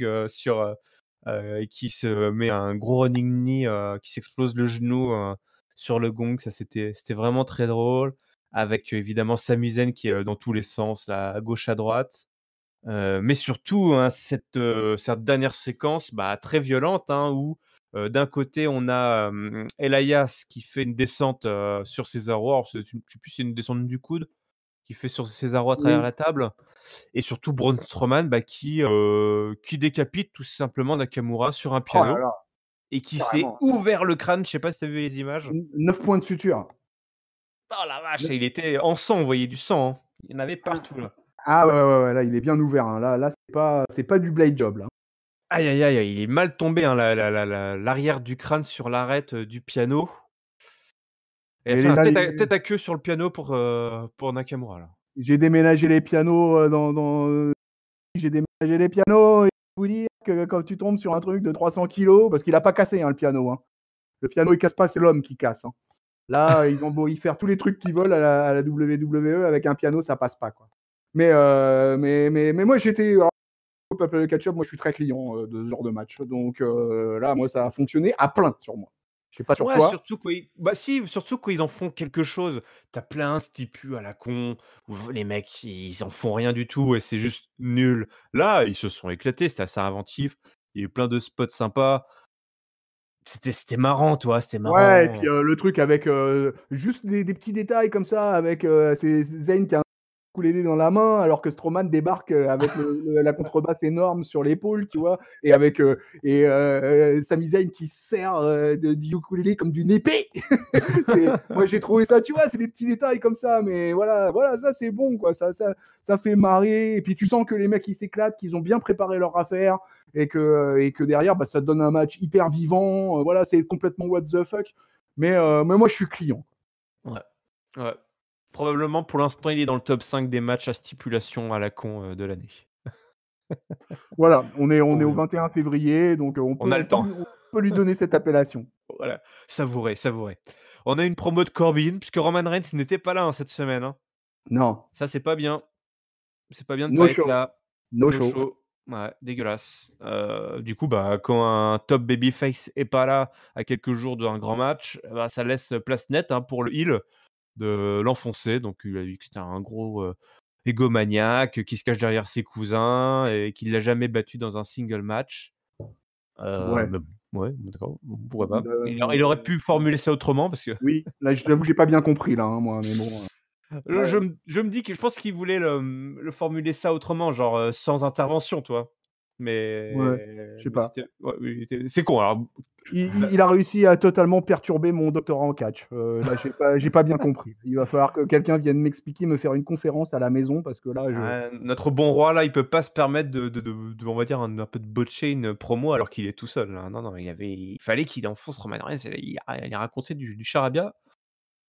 et qui se met un gros running knee, qui s'explose le genou, sur le gong. Ça, c'était vraiment très drôle. Avec, évidemment Sami Zayn qui est, dans tous les sens là, à gauche, à droite. Mais surtout, hein, cette dernière séquence, bah, très violente, hein, où, d'un côté on a, Elias qui fait une descente, sur Cesaro. Alors je sais plus si c'est une descente du coude, qu'il fait sur Cesaro à travers Oui. la table et surtout Braun Strowman, bah, qui décapite tout simplement Nakamura sur un Oh là piano là, et qui s'est carrément. ouvert le crâne. Je sais pas si tu as vu les images? 9 points de suture. Oh la vache! Ne Il était en sang, on voyait du sang, hein. Il y en avait ah partout là. ah ouais, ouais, ouais, ouais, là, il est bien ouvert, hein. Là, c'est pas du blade job, là. Aïe, aïe, aïe, il est mal tombé, hein, l'arrière du crâne sur l'arête, du piano. Il a Et fait un tête à queue sur le piano pour Nakamura, là. j'ai déménagé les pianos, j'ai déménagé les pianos et je peux vous dire que quand tu tombes sur un truc de 300 kilos, parce qu'il a pas cassé, hein, le piano, hein. Le piano, il casse pas, c'est l'homme qui casse, hein. Là, ils ont beau y faire tous les trucs qu'ils veulent à la WWE, avec un piano, ça passe pas, quoi. Mais moi, alors, au peuple de catch-up, moi, je suis très client de ce genre de match. Donc là, moi, ça a fonctionné à plein sur moi. Je sais pas sur Ouais, toi. surtout quand ils en font quelque chose. Tu as plein de stipus à la con, où les mecs, ils en font rien du tout et c'est juste nul. Là, ils se sont éclatés, c'était assez inventif. Il y a eu plein de spots sympas. C'était marrant, toi, c'était Ouais, et puis marrant. le truc avec juste des petits détails comme ça, avec c'est Zayn qui a un ukulélé dans la main, alors que Strowman débarque avec la contrebasse énorme sur l'épaule, tu vois, et avec Sami Zayn qui sert du ukulélé comme d'une épée. Moi, j'ai trouvé ça, tu vois, c'est des petits détails comme ça, mais voilà, voilà, ça c'est bon, quoi, ça fait marrer, et puis tu sens que les mecs ils s'éclatent, qu'ils ont bien préparé leur affaire, et que derrière, bah, ça te donne un match hyper vivant. Voilà, c'est complètement what the fuck. Mais moi, je suis client. Ouais, ouais. Probablement, pour l'instant, il est dans le top 5 des matchs à stipulation à la con, de l'année. Voilà, on est au Pour 21 février, donc on On peut, a on le peut, temps. lui, on peut lui donner cette appellation. Voilà, savourez, savourez. On a une promo de Corbin, puisque Roman Reigns n'était pas là, hein, cette semaine, hein. Non, Ça, c'est pas bien. C'est pas bien de no pas être show, là. no No show. show. Ouais, dégueulasse. Du coup, bah, quand un top babyface est pas là à quelques jours d'un grand match, bah, ça laisse place nette, hein, pour le heel de l'enfoncer. Donc il a dit que c'était un gros, égomaniaque qui se cache derrière ses cousins et qu'il l'a jamais battu dans un single match. Ouais. Mais bon, ouais, d'accord, pourquoi pas. Il aurait Euh, pu formuler ça autrement parce que oui, là, je t'avoue que j'ai pas bien compris là, hein, moi, mais bon. Ouais. je me dis que je pense qu'il voulait le formuler ça autrement, genre, sans intervention, toi. Ouais, mais je sais pas. c'était ouais, oui, il était c'est con alors Il a réussi à totalement perturber mon doctorat en catch. Là, j'ai pas bien compris. Il va falloir que quelqu'un vienne m'expliquer, me faire une conférence à la maison parce que là, je notre bon roi là, il peut pas se permettre de on va dire un peu de botcher une promo alors qu'il est tout seul là. Non, non, il fallait qu'il enfonce Roman Reigns et il a raconté du charabia.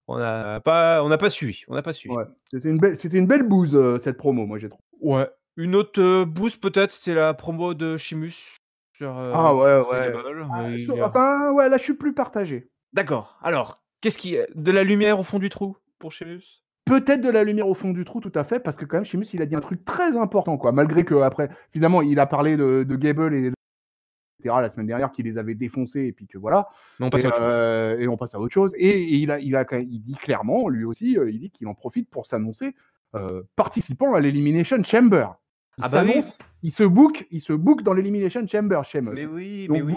On n'a pas suivi, on n'a pas suivi. ouais, c'était une belle bouse, cette promo, moi, j'ai trouvé. Ouais, une autre, boost peut-être, c'est la promo de Sheamus sur, Ah ouais, The ouais. Gable, Ah, il a enfin, ouais, là, je suis plus partagé. d'accord, alors, qu'est-ce qui de la lumière au fond du trou pour Sheamus? Peut-être de la lumière au fond du trou, tout à fait, parce que quand même, Sheamus, il a dit un truc très important, quoi. Malgré qu'après, finalement, il a parlé de Gable et etc. la semaine dernière, qui les avait défoncés, et puis que voilà. Mais on passe à autre chose. Et on passe à autre chose. Et il dit clairement, lui aussi, il dit qu'il en profite pour s'annoncer participant à l'Elimination Chamber. Ah bah oui, Il se book dans l'Elimination Chamber, mais Sheamus. oui, mais Donc oui,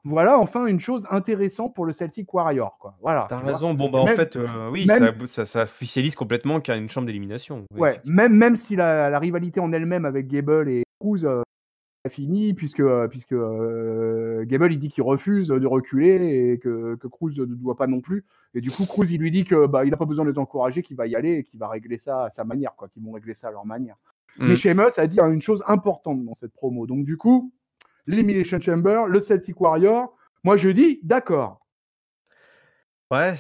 voilà enfin une chose intéressante pour le Celtic Warrior, quoi. Voilà, tu tu vois. raison. Bon, bah, en Même, fait, oui, même, ça officialise complètement qu'il y a une chambre d'élimination, oui, ouais, effectivement. même si la rivalité en elle-même avec Gable et Cruz fini puisque Gable il dit qu'il refuse de reculer et que Cruz ne doit pas non plus. Et du coup, Cruz il lui dit que bah il n'a pas besoin d'être encouragé, qu'il va y aller et qu'il va régler ça à sa manière, quoi, qu'ils vont régler ça à leur manière. Mais Mmh. Sheamus a dit une chose importante dans cette promo. Donc du coup, l'Elimination Chamber, le Celtic Warrior, moi je dis d'accord. Ouais,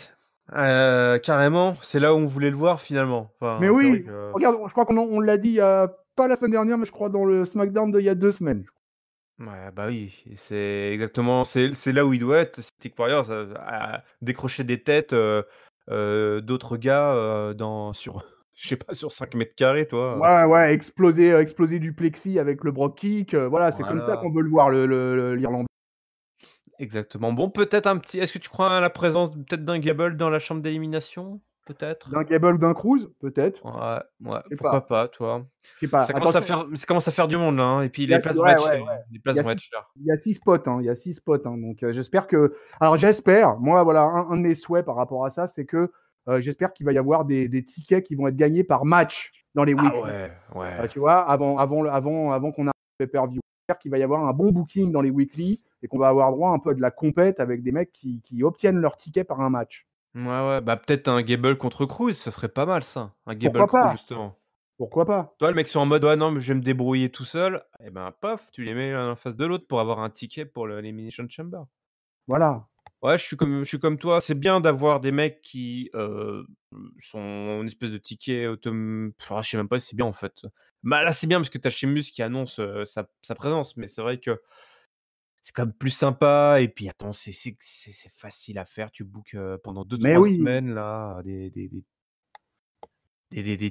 carrément, c'est là où on voulait le voir finalement. Mais Enfin, c'est vrai oui, que regarde, je crois qu'on l'a dit il y a pas la semaine dernière, mais je crois dans le SmackDown d'il y a 2 semaines. ouais, bah, oui, c'est exactement c'est là où il doit être. Celtic Warriors a décroché des têtes, d'autres gars, dans sur je sais pas, sur 5 m², toi, Ouais, ouais, exploser du plexi avec le Brock kick, voilà, c'est comme ça voilà, qu'on veut le voir l'Irlandais. exactement. Bon, peut-être un petit est-ce que tu crois à la présence peut-être d'un Gable dans la chambre d'élimination? D'un Peut-être? Gable ou d'un Cruz, peut-être, Ouais, ouais, je sais pourquoi pas, pas, toi? je sais pas. Attention, Ça commence à faire du monde là, hein, et puis il y les a places vont ouais, être ouais, chères, ouais, les il y places a vont être 6 chères. il y a 6 spots, hein, il y a 6 spots, hein, donc j'espère que alors j'espère, moi voilà, un de mes souhaits par rapport à ça, c'est que, j'espère qu'il va y avoir des tickets qui vont être gagnés par match dans les Ah weekly. ouais, ouais. Tu vois? Avant qu'on arrive au pay-per-view. J'espère qu'il va y avoir un bon booking dans les weekly et qu'on va avoir droit un peu à de la compète avec des mecs qui obtiennent leur ticket par un match. Ouais, ouais, bah, peut-être un Gable contre Cruz, ça serait pas mal ça. Un Gable Pourquoi Cruz pas? justement. Pourquoi pas? Toi, le mec sont en mode: «Ouais, non, mais je vais me débrouiller tout seul», et ben, paf, tu les mets l'un en face de l'autre pour avoir un ticket pour le l'Elimination Chamber. Voilà. Ouais, je suis comme toi, c'est bien d'avoir des mecs qui, sont une espèce de ticket je sais même pas si c'est bien en fait. Bah, là, c'est bien parce que tu as Sheamus qui annonce, sa présence, mais c'est vrai que c'est quand même plus sympa et puis attends, c'est facile à faire. Tu bookes, pendant deux Mais trois oui, semaines là, des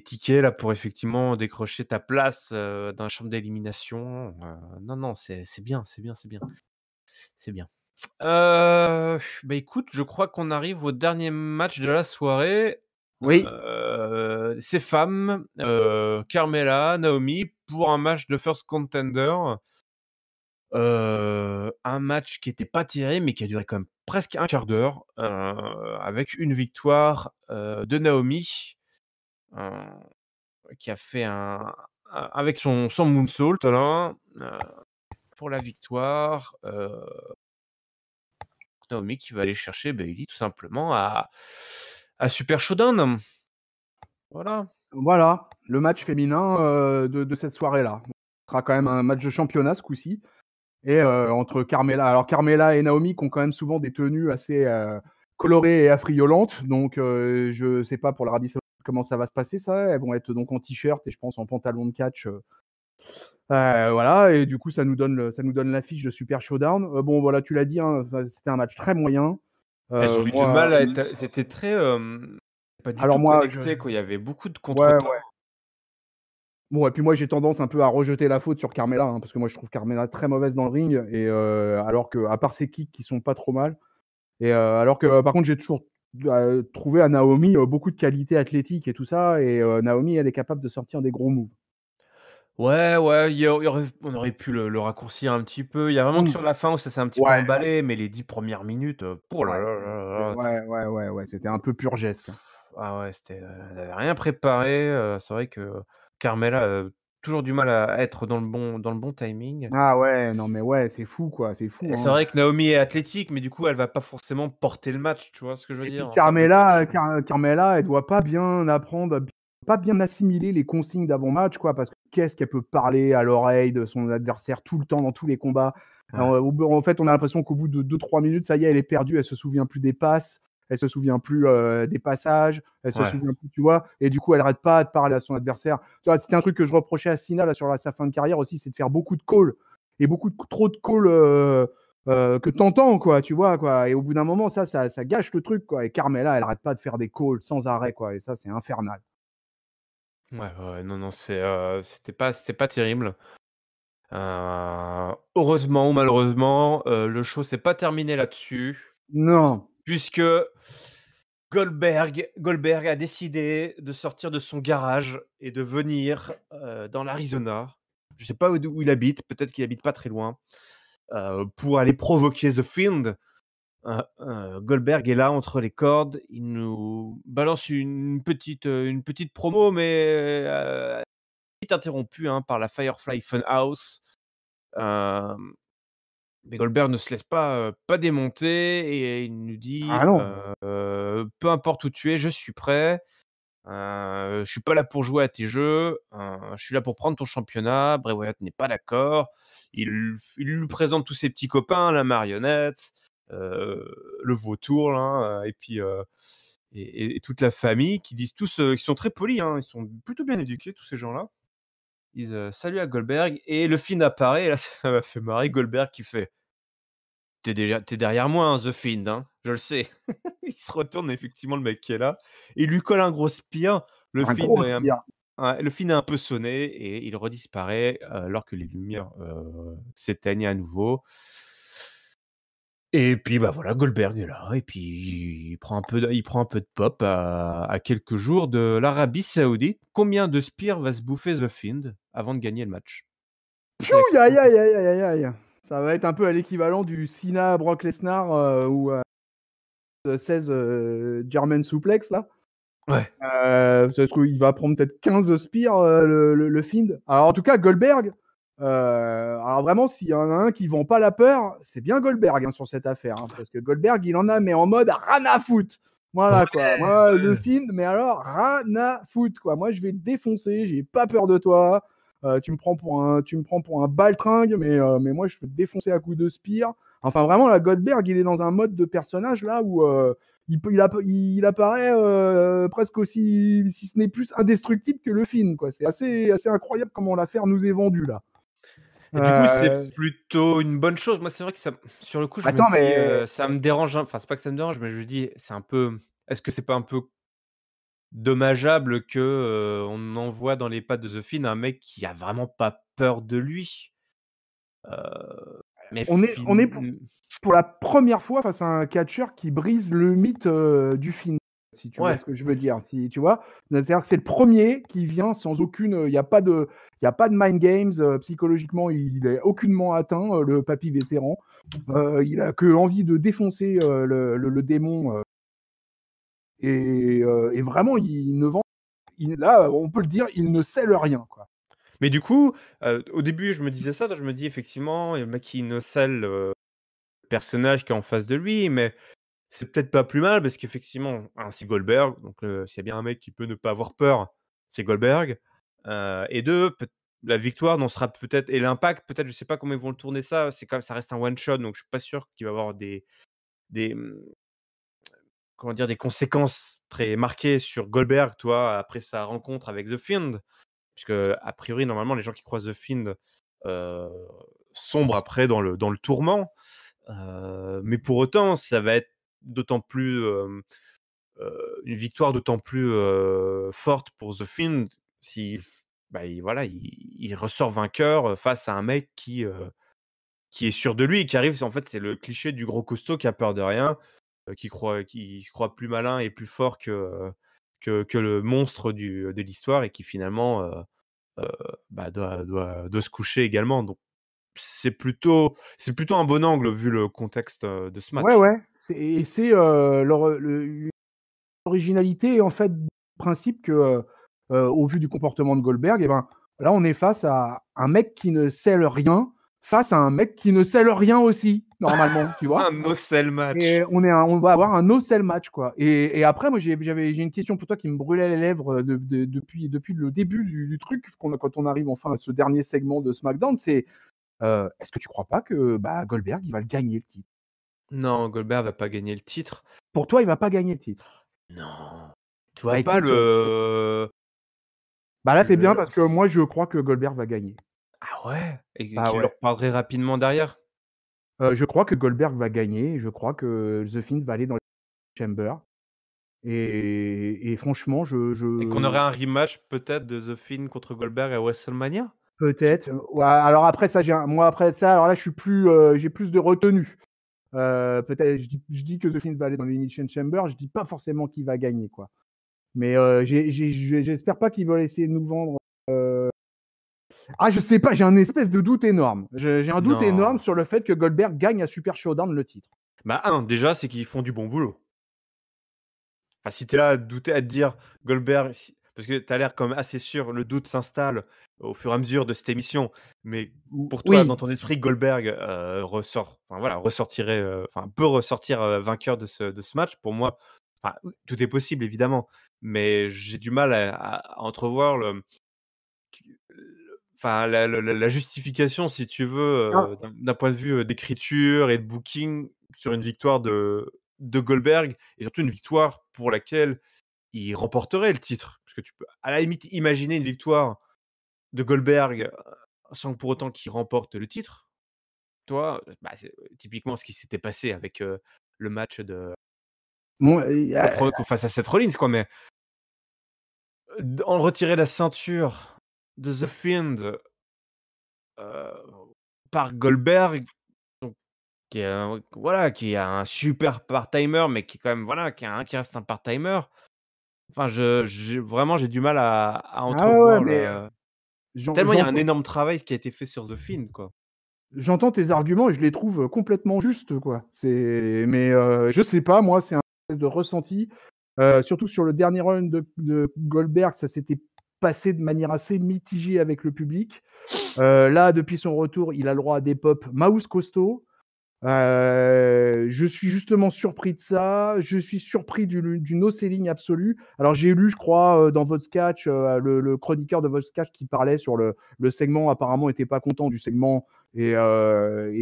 tickets là pour effectivement décrocher ta place, dans la chambre d'élimination, non, non, c'est bien, c'est bien, c'est bien, c'est bien. Bah, écoute, je crois qu'on arrive au dernier match de la soirée. oui, Ces femmes, Carmella, Naomi pour un match de First Contender. Un match qui était pas tiré, mais qui a duré quand même presque un quart d'heure, avec une victoire, de Naomi, heu, qui a fait avec son moonsault là, pour la victoire, Naomi qui va aller chercher Bayley tout simplement à Super Showdown. Voilà. voilà, le match féminin, de cette soirée-là. Ce sera quand même un match de championnat ce coup-ci et Carmella et Naomi qui ont quand même souvent des tenues assez, colorées et affriolantes donc je sais pas pour l'Arabie Saoudite comment ça va se passer ça. Elles vont être donc en t-shirt et je pense en pantalon de catch, voilà et du coup ça nous donne l'affiche de Super Showdown. Bon voilà, tu l'as dit, hein, c'était un match très moyen. Elles ont eu du Moi mal à être c'était très, pas du alors tout moi je connecté quoi, il y avait beaucoup de ouais, contretemps. ouais. Bon et puis moi j'ai tendance un peu à rejeter la faute sur Carmella, hein, parce que moi je trouve Carmella très mauvaise dans le ring et alors qu'à part ses kicks qui sont pas trop mal et alors que par contre j'ai toujours, trouvé à Naomi, beaucoup de qualités athlétiques et tout ça et Naomi elle est capable de sortir des gros moves. Ouais, ouais, il y aurait on aurait pu le raccourcir un petit peu. Il y a vraiment que Mmh. sur la fin où ça s'est un petit peu Ouais, emballé, mais les 10 premières minutes, oh là ouais, là là là. ouais, c'était un peu purgesque, hein. Ah ouais, c'était, elle avait rien préparé, c'est vrai que Carmella, toujours du mal à être dans le bon timing. Ah ouais, non mais ouais, c'est fou quoi, c'est fou, Et c'est hein. vrai que Naomi est athlétique, mais du coup, elle va pas forcément porter le match, tu vois ce que je veux Et dire? puis En termes de touch. Carmella, elle doit pas bien apprendre, pas bien assimiler les consignes d'avant-match, quoi, parce que qu'est-ce qu'elle peut parler à l'oreille de son adversaire tout le temps dans tous les combats. Ouais, En fait, on a l'impression qu'au bout de 2-3 minutes, ça y est, elle est perdue, elle se souvient plus des passes, elle se souvient plus des passages, elle se ouais. souvient plus, tu vois, et du coup, elle arrête pas de parler à son adversaire. Tu vois, c'était un truc que je reprochais à Cena là, sur sa fin de carrière aussi, c'est de faire beaucoup de calls, et trop de calls que t'entends, quoi, tu vois, quoi. Et au bout d'un moment, ça gâche le truc, quoi. Et Carmella, elle arrête pas de faire des calls sans arrêt, quoi. Et ça, c'est infernal. Ouais, ouais, non, non, c'était pas terrible. Heureusement ou malheureusement, le show s'est pas terminé là-dessus, Non. puisque Goldberg a décidé de sortir de son garage et de venir, dans l'Arizona. Je sais pas où il habite, peut-être qu'il habite pas très loin, pour aller provoquer The Fiend. Goldberg est là entre les cordes, il nous balance une petite promo, mais, vite interrompue, hein, par la Firefly Funhouse. Hem, mais Goldberg ne se laisse pas démonter et il nous Ah dit, non. «Peu importe où tu es, je suis prêt. Je suis pas là pour jouer à tes jeux, je suis là pour prendre ton championnat». Bray Wyatt n'est pas d'accord. Il lui présente tous ses petits copains, la marionnette, le vautour là, et puis, et toute la famille qui disent tous, qui sont très polis, hein, ils sont plutôt bien éduqués tous ces gens-là. Ils disent, «Salut à Goldberg» et le Fiend apparaît et là ça m'a fait marrer Goldberg qui fait: t'es derrière moi, hein, The Fiend, hein, je le sais». Il se retourne, effectivement, le mec qui est là, il lui colle un gros spear. Le Un Fiend gros est un spire. Ouais, le Fiend est un peu sonné et il redisparaît, alors que les lumières, s'éteignent à nouveau. Et puis, bah, voilà, Goldberg est là et puis il prend un peu de pop à quelques jours de l'Arabie Saoudite. Combien de spears va se bouffer The Fiend avant de gagner le match? C'est la Piou, question aïe, que aïe, aïe, aïe, aïe, aïe. Ça va être un peu à l'équivalent du Cena Brock Lesnar ou 16 German Suplex, là. ouais. Ça se trouve, il va prendre peut-être 15 spears, le Fiend. Alors, en tout cas, Goldberg, alors vraiment, s'il y en a un qui vend pas la peur, c'est bien Goldberg, hein, sur cette affaire, hein, parce que Goldberg, il en a, mais en mode rien à foutre. Voilà, quoi. Moi, le Ouais. Fiend, mais alors, rien à foutre, quoi. Moi, je vais te défoncer, j'ai pas peur de toi. Tu me prends pour un baltringue, mais moi, je peux te défoncer à coups de spear. Enfin, vraiment, la Goldberg, il est dans un mode de personnage là où il apparaît presque aussi, si ce n'est plus indestructible que le film, quoi. C'est assez incroyable comment l'affaire nous est vendue là. Et du coup, c'est Euh, plutôt une bonne chose. Moi, c'est vrai que ça sur le coup, je me Attends, dis, mais ça me dérange enfin, c'est pas que ça me dérange, mais je me dis: «C'est un peu est-ce que c'est pas un peu dommageable que, on envoie dans les pattes de The Fiend un mec qui a vraiment pas peur de lui?» Mais on est pour la première fois face à un catcheur qui brise le mythe du film, si tu vois ouais. ce que je veux dire. Si tu vois, c'est-à-dire que c'est le premier qui vient sans aucune, il y a pas de mind games psychologiquement, il est aucunement atteint, le papy vétéran. Il a que envie de défoncer le démon et vraiment il ne vend, là on peut le dire, il ne scelle rien quoi. Mais du coup, au début, je me disais ça, je me dis effectivement, il y a le mec qui innocelle le personnage qui est en face de lui, mais c'est peut-être pas plus mal parce qu'effectivement, c'est Goldberg, donc s'il y a bien un mec qui peut ne pas avoir peur, c'est Goldberg. Et 2, la victoire n'en sera peut-être et l'impact peut-être, je sais pas comment ils vont le tourner ça, c'est quand même ça reste un one shot, donc je suis pas sûr qu'il va y avoir des, comment dire? Des conséquences très marquées sur Goldberg, tu vois? Après sa rencontre avec The Fiend. Puisque a priori, normalement, les gens qui croisent The Fiend, heu, sombrent après dans le tourment. Mais pour autant, ça va être d'autant plus, une victoire d'autant plus, forte pour The Fiend si bah, il ressort vainqueur, face à un mec qui est sûr de lui, qui arrive en fait, c'est le cliché du gros costaud qui a peur de rien, qui se croit plus malin et plus fort que le monstre de l'histoire et qui finalement, bah, doit se coucher également, donc c'est plutôt un bon angle vu le contexte, de ce Ouais, match. ouais, c'est l'originalité en fait du principe que au vu du comportement de Goldberg, et ben Là, on est face à un mec qui ne scelle rien, face à un mec qui ne scelle rien aussi, normalement, tu vois? Un no-sell Et match. on va avoir un no-sell match, quoi. Et après, moi, j'ai une question pour toi qui me brûlait les lèvres depuis le début du truc, quand on arrive enfin à ce dernier segment de SmackDown, c'est est-ce que tu crois pas que Goldberg, il va le gagner le titre? Non, Goldberg va pas gagner le titre. Pour toi, il va pas gagner le titre? Non. Tu Bah vois pas écoute, là, c'est bien le parce que moi, je crois que Goldberg va gagner. ah ouais? Et Bah qu'il le ouais. reparlerait rapidement derrière? Je crois que Goldberg va gagner et je crois que The Fiend va aller dans les Chamber et franchement, Et qu'on aurait je un rematch peut-être de The Fiend contre Goldberg à WrestleMania? Tu peut-être, ouais, alors après ça, après ça, alors là, je suis plus, j'ai plus de retenue. Peut-être je dis que The Fiend va aller dans l'Elimination Chamber, je dis pas forcément qu'il va gagner, quoi. Mais j'espère pas qu'ils veulent essayer de nous vendre, je sais pas, j'ai un espèce de doute énorme. J'ai un doute énorme Non. sur le fait que Goldberg gagne à Super Showdown le titre. Bah, déjà, c'est qu'ils font du bon boulot. Enfin, si tu es là à douter, à te dire Goldberg, si parce que tu as l'air quand même assez sûr, le doute s'installe au fur et à mesure de cette émission, mais Ou pour toi, dans oui, ton esprit, Goldberg, ressortirait, peut ressortir, vainqueur de ce match. Pour moi, tout est possible évidemment, mais j'ai du mal à entrevoir la justification, si tu veux, ah, d'un point de vue, d'écriture et de booking sur une victoire de Goldberg et surtout une victoire pour laquelle il remporterait le titre. Parce que tu peux, à la limite, imaginer une victoire de Goldberg, sans pour autant qu'il remporte le titre. Toi, c'est typiquement ce qui s'était passé avec, le match de mon face à Seth Rollins, quoi, mais, en retirer la ceinture de The Fiend, par Goldberg, donc qui est un super part-timer, mais qui est quand même, qui reste un part-timer. Enfin, j'ai du mal à ah ouais, ouais, entrevoir mais le tellement il y a un j'entends énorme travail qui a été fait sur The Fiend, quoi. tes arguments et je les trouve, complètement justes, quoi. Mais je sais pas, moi, c'est un espèce de ressenti, surtout sur le dernier run de Goldberg, ça s'était passé de manière assez mitigée avec le public. Là, depuis son retour, il a le droit à des pop mouse costauds. Je suis justement surpris de ça. Je suis surpris du no-selling absolu. Alors, j'ai lu, je crois, dans votre sketch, le chroniqueur de votre sketch qui parlait sur le segment, apparemment, était pas content du segment et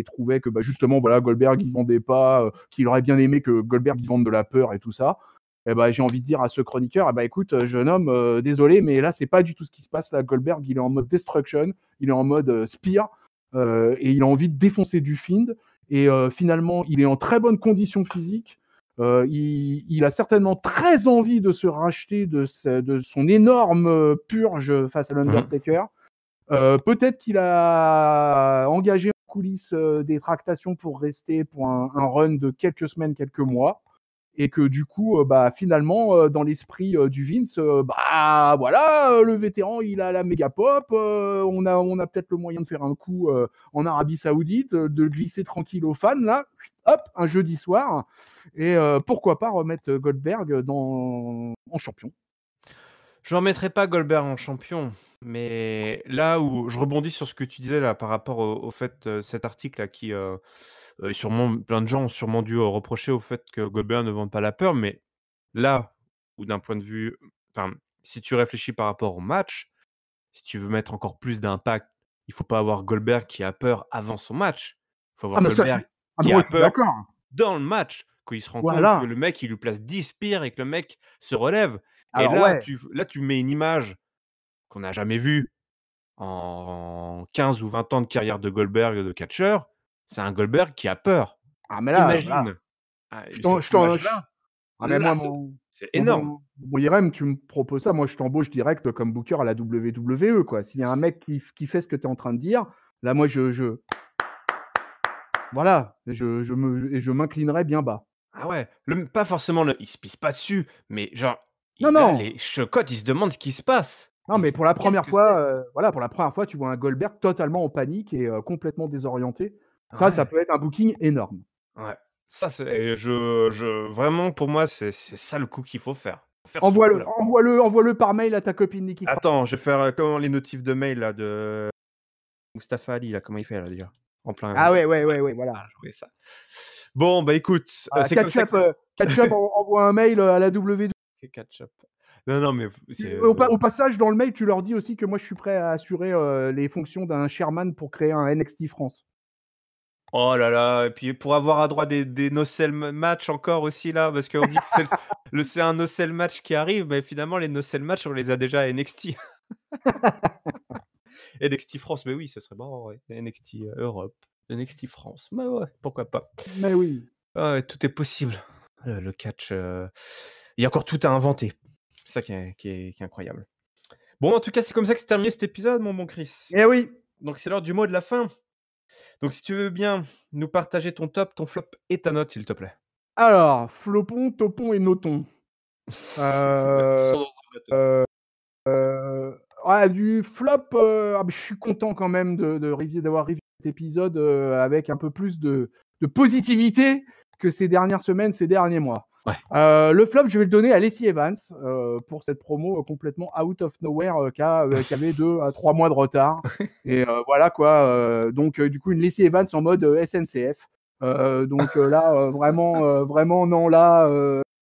trouvait que, justement, voilà, Goldberg, il vendait pas, qu'il aurait bien aimé que Goldberg, il vende de la peur et tout ça. Et j'ai envie de dire à ce chroniqueur, écoute, jeune homme, désolé, mais là, c'est pas du tout ce qui se passe. Là, Goldberg, il est en mode destruction, il est en mode spear, et il a envie de défoncer du Fiend. Et finalement, il est en très bonne condition physique. Il a certainement très envie de se racheter de son énorme purge face à Mmh. l'Undertaker. Peut-être qu'il a engagé en coulisses des tractations pour rester pour un run de quelques semaines, quelques mois. Et que du coup, finalement, dans l'esprit du Vince, voilà, le vétéran, il a la méga pop. On a peut-être le moyen de faire un coup en Arabie Saoudite, de glisser tranquille aux fans, là, hop, un jeudi soir. Et pourquoi pas remettre Goldberg en champion. Je ne remettrai pas Goldberg en champion, mais là où je rebondis sur ce que tu disais là par rapport au fait, cet article là qui, sûrement plein de gens ont sûrement dû, reprocher au fait que Goldberg ne vende pas la peur, mais là où d'un point de vue si tu réfléchis par rapport au match, si tu veux mettre encore plus d'impact, il faut pas avoir Goldberg qui a peur avant son match. Il faut Ah, avoir mais ça, Goldberg qui moi, a je suis peur d'accord. dans le match, quand il se rend compte que Voilà. le mec, il lui place 10 spires et que le mec se relève et Alors, ouais. là, tu mets une image qu'on n'a jamais vue en 15 ou 20 ans de carrière de Goldberg, de catcheur. C'est un Goldberg qui a peur. Ah, mais là, voilà. Imagine, Je t'en, cette je t'en, image-là, mais là, moi, c'est énorme. mon bon Irem, tu me proposes ça, moi je t'embauche direct comme booker à la WWE, quoi. S'il y a un mec qui fait ce que tu es en train de dire, là, moi, voilà, je m'inclinerai bien bas. Ah ouais, pas forcément il se pisse pas dessus, mais genre, Non, il a non, les chocottes, il se demande ce qui se passe. non, Il se mais dit: pour la «Qu'est-ce première que c'est?» fois, voilà, pour la première fois, tu vois un Goldberg totalement en panique et complètement désorienté. Ça Ouais. peut être un booking énorme. Ouais, ça c'est et je vraiment pour moi c'est ça le coup qu'il faut faire. faire ce coup-là. Envoie-le par mail à ta copine Nikki Cross. Attends, je vais faire comment les notifs de mail là de Mustafa Ali là, comment il fait là déjà? En plein. Ah ouais, voilà. Ah, je voulais ça. Bon, bah écoute, c'est comme ça que Ketchup envoie un mail à la W. c'est catch-up. Non, mais c'est. Au passage, dans le mail, tu leur dis aussi que moi, je suis prêt à assurer les fonctions d'un chairman pour créer un NXT France. Oh là là, et puis pour avoir à droit des no-sell match encore aussi là, parce qu'on dit que c'est un no-sell match qui arrive, mais finalement les no-sell match on les a déjà à NXT. NXT France, mais oui, ce serait marrant, ouais. NXT Europe, NXT France, bah ouais, pourquoi pas. Mais oui. Ah ouais, tout est possible. Le catch, il y a encore tout à inventer. C'est ça qui est incroyable. Bon, en tout cas, c'est comme ça que c'est terminé cet épisode, mon bon Chris. Eh oui. Donc c'est l'heure du mot de la fin. Donc si tu veux bien nous partager ton top, ton flop et ta note, s'il te plaît. Alors, flopon, topon et noton. Sans ordre de bataille. Ouais, du flop, je suis content quand même d'avoir revu cet épisode avec un peu plus de positivité que ces dernières semaines, ces derniers mois. Ouais. Le flop, je vais le donner à Lacey Evans pour cette promo complètement out of nowhere qui avait 2 à 3 mois de retard. Et voilà quoi. Donc, du coup, une Lacey Evans en mode SNCF. Donc là, vraiment, non, là,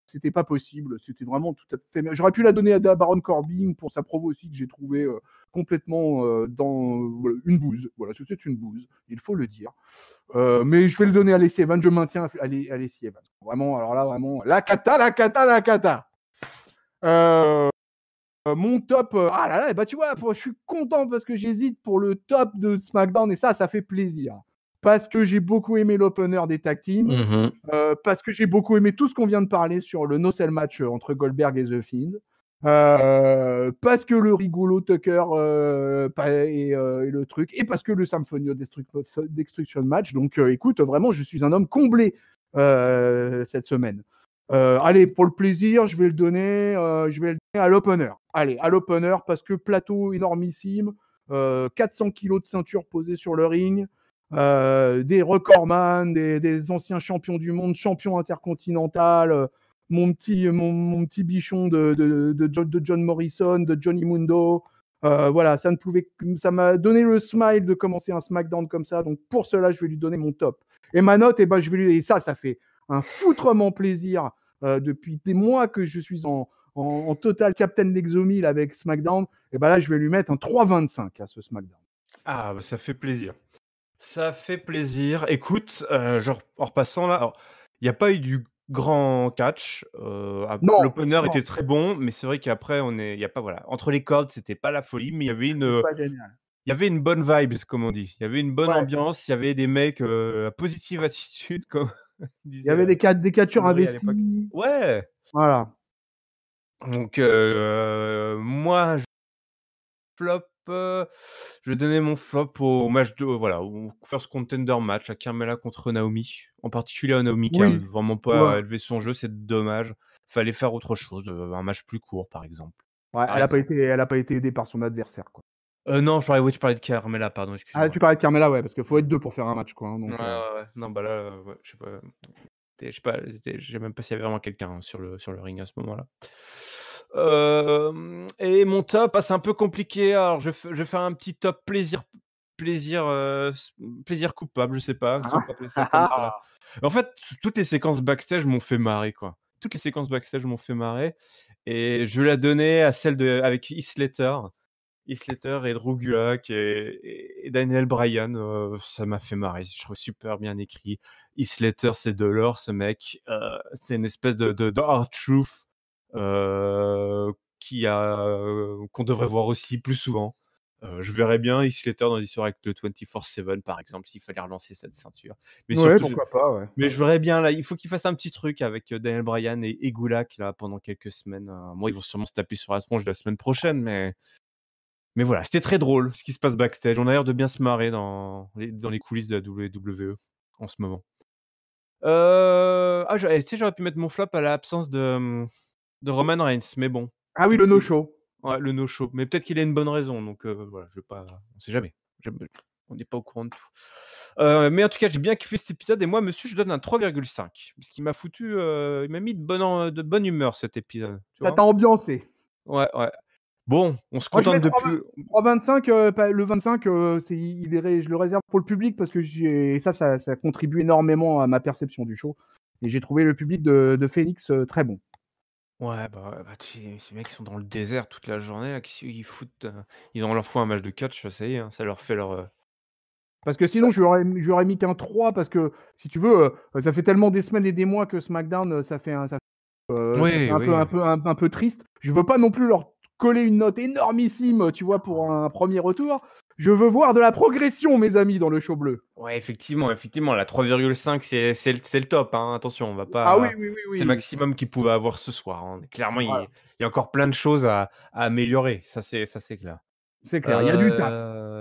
c'était pas possible. C'était vraiment tout à fait. J'aurais pu la donner à Baron Corbin pour sa promo aussi que j'ai trouvé complètement dans une bouse. Voilà, c'était une bouse, il faut le dire. Mais je vais le donner à Lacey Evans. Je maintiens à Lacey Evans. Vraiment, alors là, vraiment, la cata. Mon top, ah là là, bah tu vois, je suis content parce que j'hésite pour le top de SmackDown et ça fait plaisir. Parce que j'ai beaucoup aimé l'opener des tag teams, parce que j'ai beaucoup aimé tout ce qu'on vient de parler sur le no-sell match entre Goldberg et The Fiend, parce que le rigolo Tucker et le truc, et parce que le Symphony of Destruction match. Donc écoute, vraiment, je suis un homme comblé cette semaine. Allez, pour le plaisir, je vais le donner à l'opener. Allez, à l'opener, parce que plateau énormissime, 400 kilos de ceinture posée sur le ring, des recordman, des anciens champions du monde, champions intercontinental, mon petit bichon de John Morrison, de Johnny Mundo. Voilà, ça m'a donné le smile de commencer un SmackDown comme ça. Donc pour cela, je vais lui donner mon top. Et ma note, et ça fait un foutrement plaisir depuis des mois que je suis en total Captain Lexomil avec SmackDown. Et ben là, je vais lui mettre un 3,25 à ce SmackDown. Ah, bah, ça fait plaisir. Ça fait plaisir. Écoute, genre, en repassant là, il n'y a pas eu du grand catch. L'opener était très bon, mais c'est vrai qu'après, il y a pas, voilà. Entre les cordes, c'était pas la folie, mais il y avait il y avait une bonne vibe, comme on dit. Il y avait une bonne ambiance, il y avait des mecs à positive attitude, comme il y avait des catcheurs investis. Ouais. Voilà. Donc, moi, flop, je vais donner mon flop au match au First Contender match à Carmella contre Naomi. En particulier à Naomi qui n'arrive vraiment pas à élever son jeu, c'est dommage. Fallait faire autre chose, un match plus court par exemple. Ouais, elle a pas été aidée par son adversaire, quoi. Non, tu parlais de Carmella, pardon, excuse-moi. Ah, tu parlais de Carmella, ouais, parce qu'il faut être 2 pour faire un match, quoi. Donc, ouais. Non, bah là, je sais pas, je sais même pas s'il y avait vraiment quelqu'un sur le ring à ce moment-là. Et mon top, c'est un peu compliqué. Alors, je vais faire un petit top plaisir coupable, je sais pas si on peut appeler ça comme ça. En fait, toutes les séquences backstage m'ont fait marrer, quoi. Toutes les séquences backstage m'ont fait marrer et je vais la donner à celle avec Heath Slater et Drew Gulak et Daniel Bryan. Ça m'a fait marrer. Je trouve super bien écrit. Heath Slater, c'est de l'or, ce mec. C'est une espèce de hard truth qu'on devrait voir aussi plus souvent. Je verrais bien Heath Slater dans l'histoire avec le 24/7 par exemple, s'il fallait relancer cette ceinture. Mais ouais, surtout, pourquoi pas, ouais. mais je verrais bien là, il faut qu'il fasse un petit truc avec Daniel Bryan et Gulak là pendant quelques semaines. Moi, ils vont sûrement se taper sur la tronche la semaine prochaine, mais voilà, c'était très drôle ce qui se passe backstage. On a l'air de bien se marrer dans les coulisses de la WWE en ce moment. Tu sais, j'aurais pu mettre mon flop à l'absence de Roman Reigns, mais bon. Ah oui, le no-show. Ouais, le no-show. Mais peut-être qu'il a une bonne raison, donc voilà, on sait jamais. On n'est pas au courant de tout. Mais en tout cas, j'ai bien kiffé cet épisode et moi, monsieur, je donne un 3,5 parce qu'il m'a foutu, il m'a mis de bonne humeur cet épisode, tu Ça vois? t'a ambiancé. Ouais, ouais. Bon, on se Moi, je mets contente de plus 3,25, le 25, c'est il est ré je le réserve pour le public parce que ça contribue énormément à ma perception du show et j'ai trouvé le public de Phoenix, très bon. ouais, bah, tu sais, ces mecs sont dans le désert toute la journée là, qu'est-ce qu'ils foutent, ils ont leur fois un match de catch, ça y est, hein, ça leur fait leur, Parce que ça sinon, je lui aurais mis qu'un 3 parce que si tu veux, ça fait tellement des semaines et des mois que SmackDown, ça fait oui, oui. un peu triste. Je veux pas non plus leur coller une note énormissime, tu vois, pour un premier retour. Je veux voir de la progression, mes amis, dans le show bleu. Ouais, effectivement, la 3,5 c'est le top, hein, attention, on va Ah oui, pas oui, oui, c'est le oui. maximum qu'ils pouvaient avoir ce soir, hein. Clairement, Voilà, il y a encore plein de choses à améliorer, ça c'est clair. c'est clair, il y a du taf.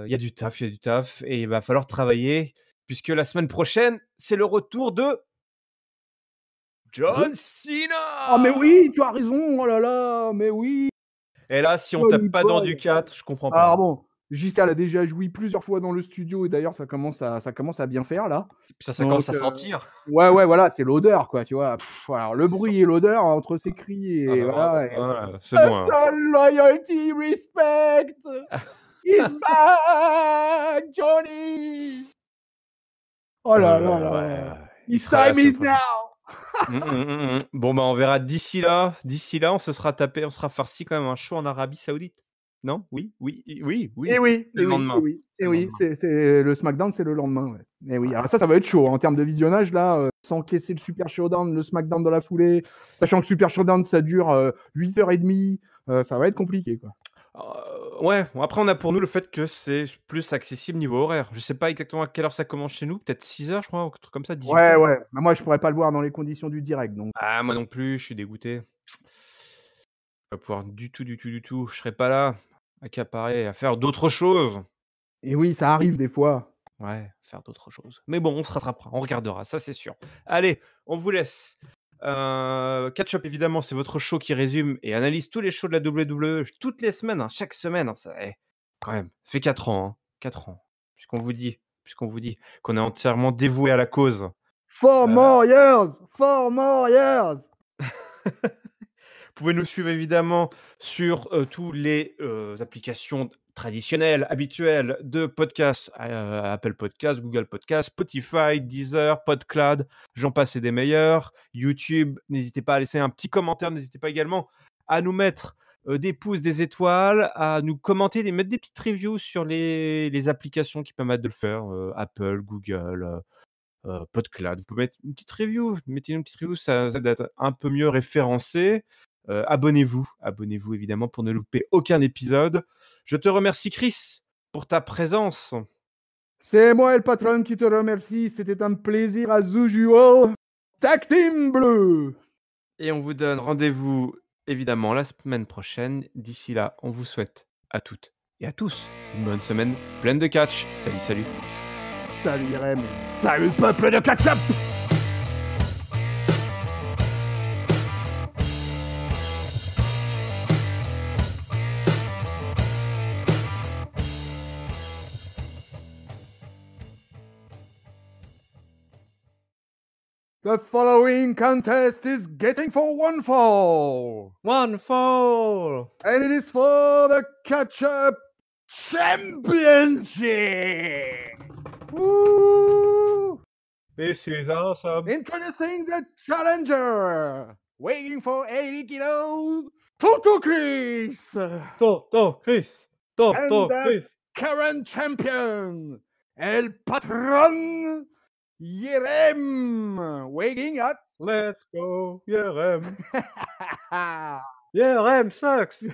Il y a du taf et il va falloir travailler puisque la semaine prochaine, c'est le retour de De John Ah mais Cena! oui, tu as raison, oh là là, mais oui, Et là, si on Johnny tape pas dans Boy. du 4, je comprends pas, Alors hein. bon, Giscard a déjà joui plusieurs fois dans le studio et d'ailleurs ça commence à bien faire là. Ça Donc commence à sentir. ouais, ouais, voilà, c'est l'odeur quoi, tu vois? Alors le Ça sent bruit et l'odeur entre ces cris et voilà et voilà, c'est bon, hein. hustle, loyalty, respect, he's back, Johnny! Oh là là là Ouais, là. il His sera là la time semaine is prochaine. now! Bon, bah, on verra d'ici là, on sera farci quand même un show en Arabie Saoudite. Non? Oui, oui, oui, Eh oui, oui, c'est eh le oui, eh lendemain, oui, c'est eh le oui, lendemain. c'est le SmackDown, c'est le lendemain, ouais. Eh oui, Ouais. alors ça va être chaud, hein, en termes de visionnage là, s'encaisser le Super Showdown, le SmackDown dans la foulée, sachant que le Super Showdown ça dure, 8h30, ça va être compliqué, quoi. Ouais, bon après on a pour nous le fait que c'est plus accessible niveau horaire. Je sais pas exactement à quelle heure ça commence chez nous, peut-être 6 heures je crois, un truc comme ça, Ouais, 18 heures. ouais, bah, moi je pourrais pas le voir dans les conditions du direct donc Ah moi non plus, je suis dégoûté. Pas pouvoir du tout, je serai pas là, accaparé à faire d'autres choses. et oui, ça arrive des fois. Ouais, faire d'autres choses. Mais bon, on se rattrapera, on regardera, ça c'est sûr. Allez, on vous laisse. Catch Up évidemment, c'est votre show qui résume et analyse tous les shows de la WWE toutes les semaines, hein, chaque semaine, hein, ça quand même, ça fait 4 ans, hein, 4 ans. Puisqu'on vous dit qu'on est entièrement dévoué à la cause. 4 Heu more years! 4 more years! Vous pouvez nous suivre évidemment sur, tous les, applications traditionnelles, habituelles de podcast, Apple Podcast, Google Podcast, Spotify, Deezer, PodCloud, j'en passe et des meilleurs. YouTube, n'hésitez pas à laisser un petit commentaire, n'hésitez pas également à nous mettre, des pouces, des étoiles, à nous commenter, mettre des petites reviews sur les applications qui permettent de le faire, Apple, Google, PodCloud. Vous pouvez mettre une petite review, mettez une petite review, ça aide à être un peu mieux référencé. Abonnez-vous évidemment pour ne louper aucun épisode. Je te remercie Chris pour ta présence C'est moi le patron qui te remercie, c'était un plaisir as usual. Tag Team Bleu! et on vous donne rendez-vous évidemment la semaine prochaine. D'ici là, on vous souhaite à toutes et à tous une bonne semaine pleine de catch. Salut, salut. Salut Irem, salut peuple de Catch-Up! The following contest is getting for one fall, One fall. and it is for the Catch-Up Championship! Woo! This is awesome. Introducing the challenger, weighing for 80 kilos, Toto Chris! Toto Chris. And the current champion, El Patron Yerem, weighing at Let's go. Yerem. Yerem sucks.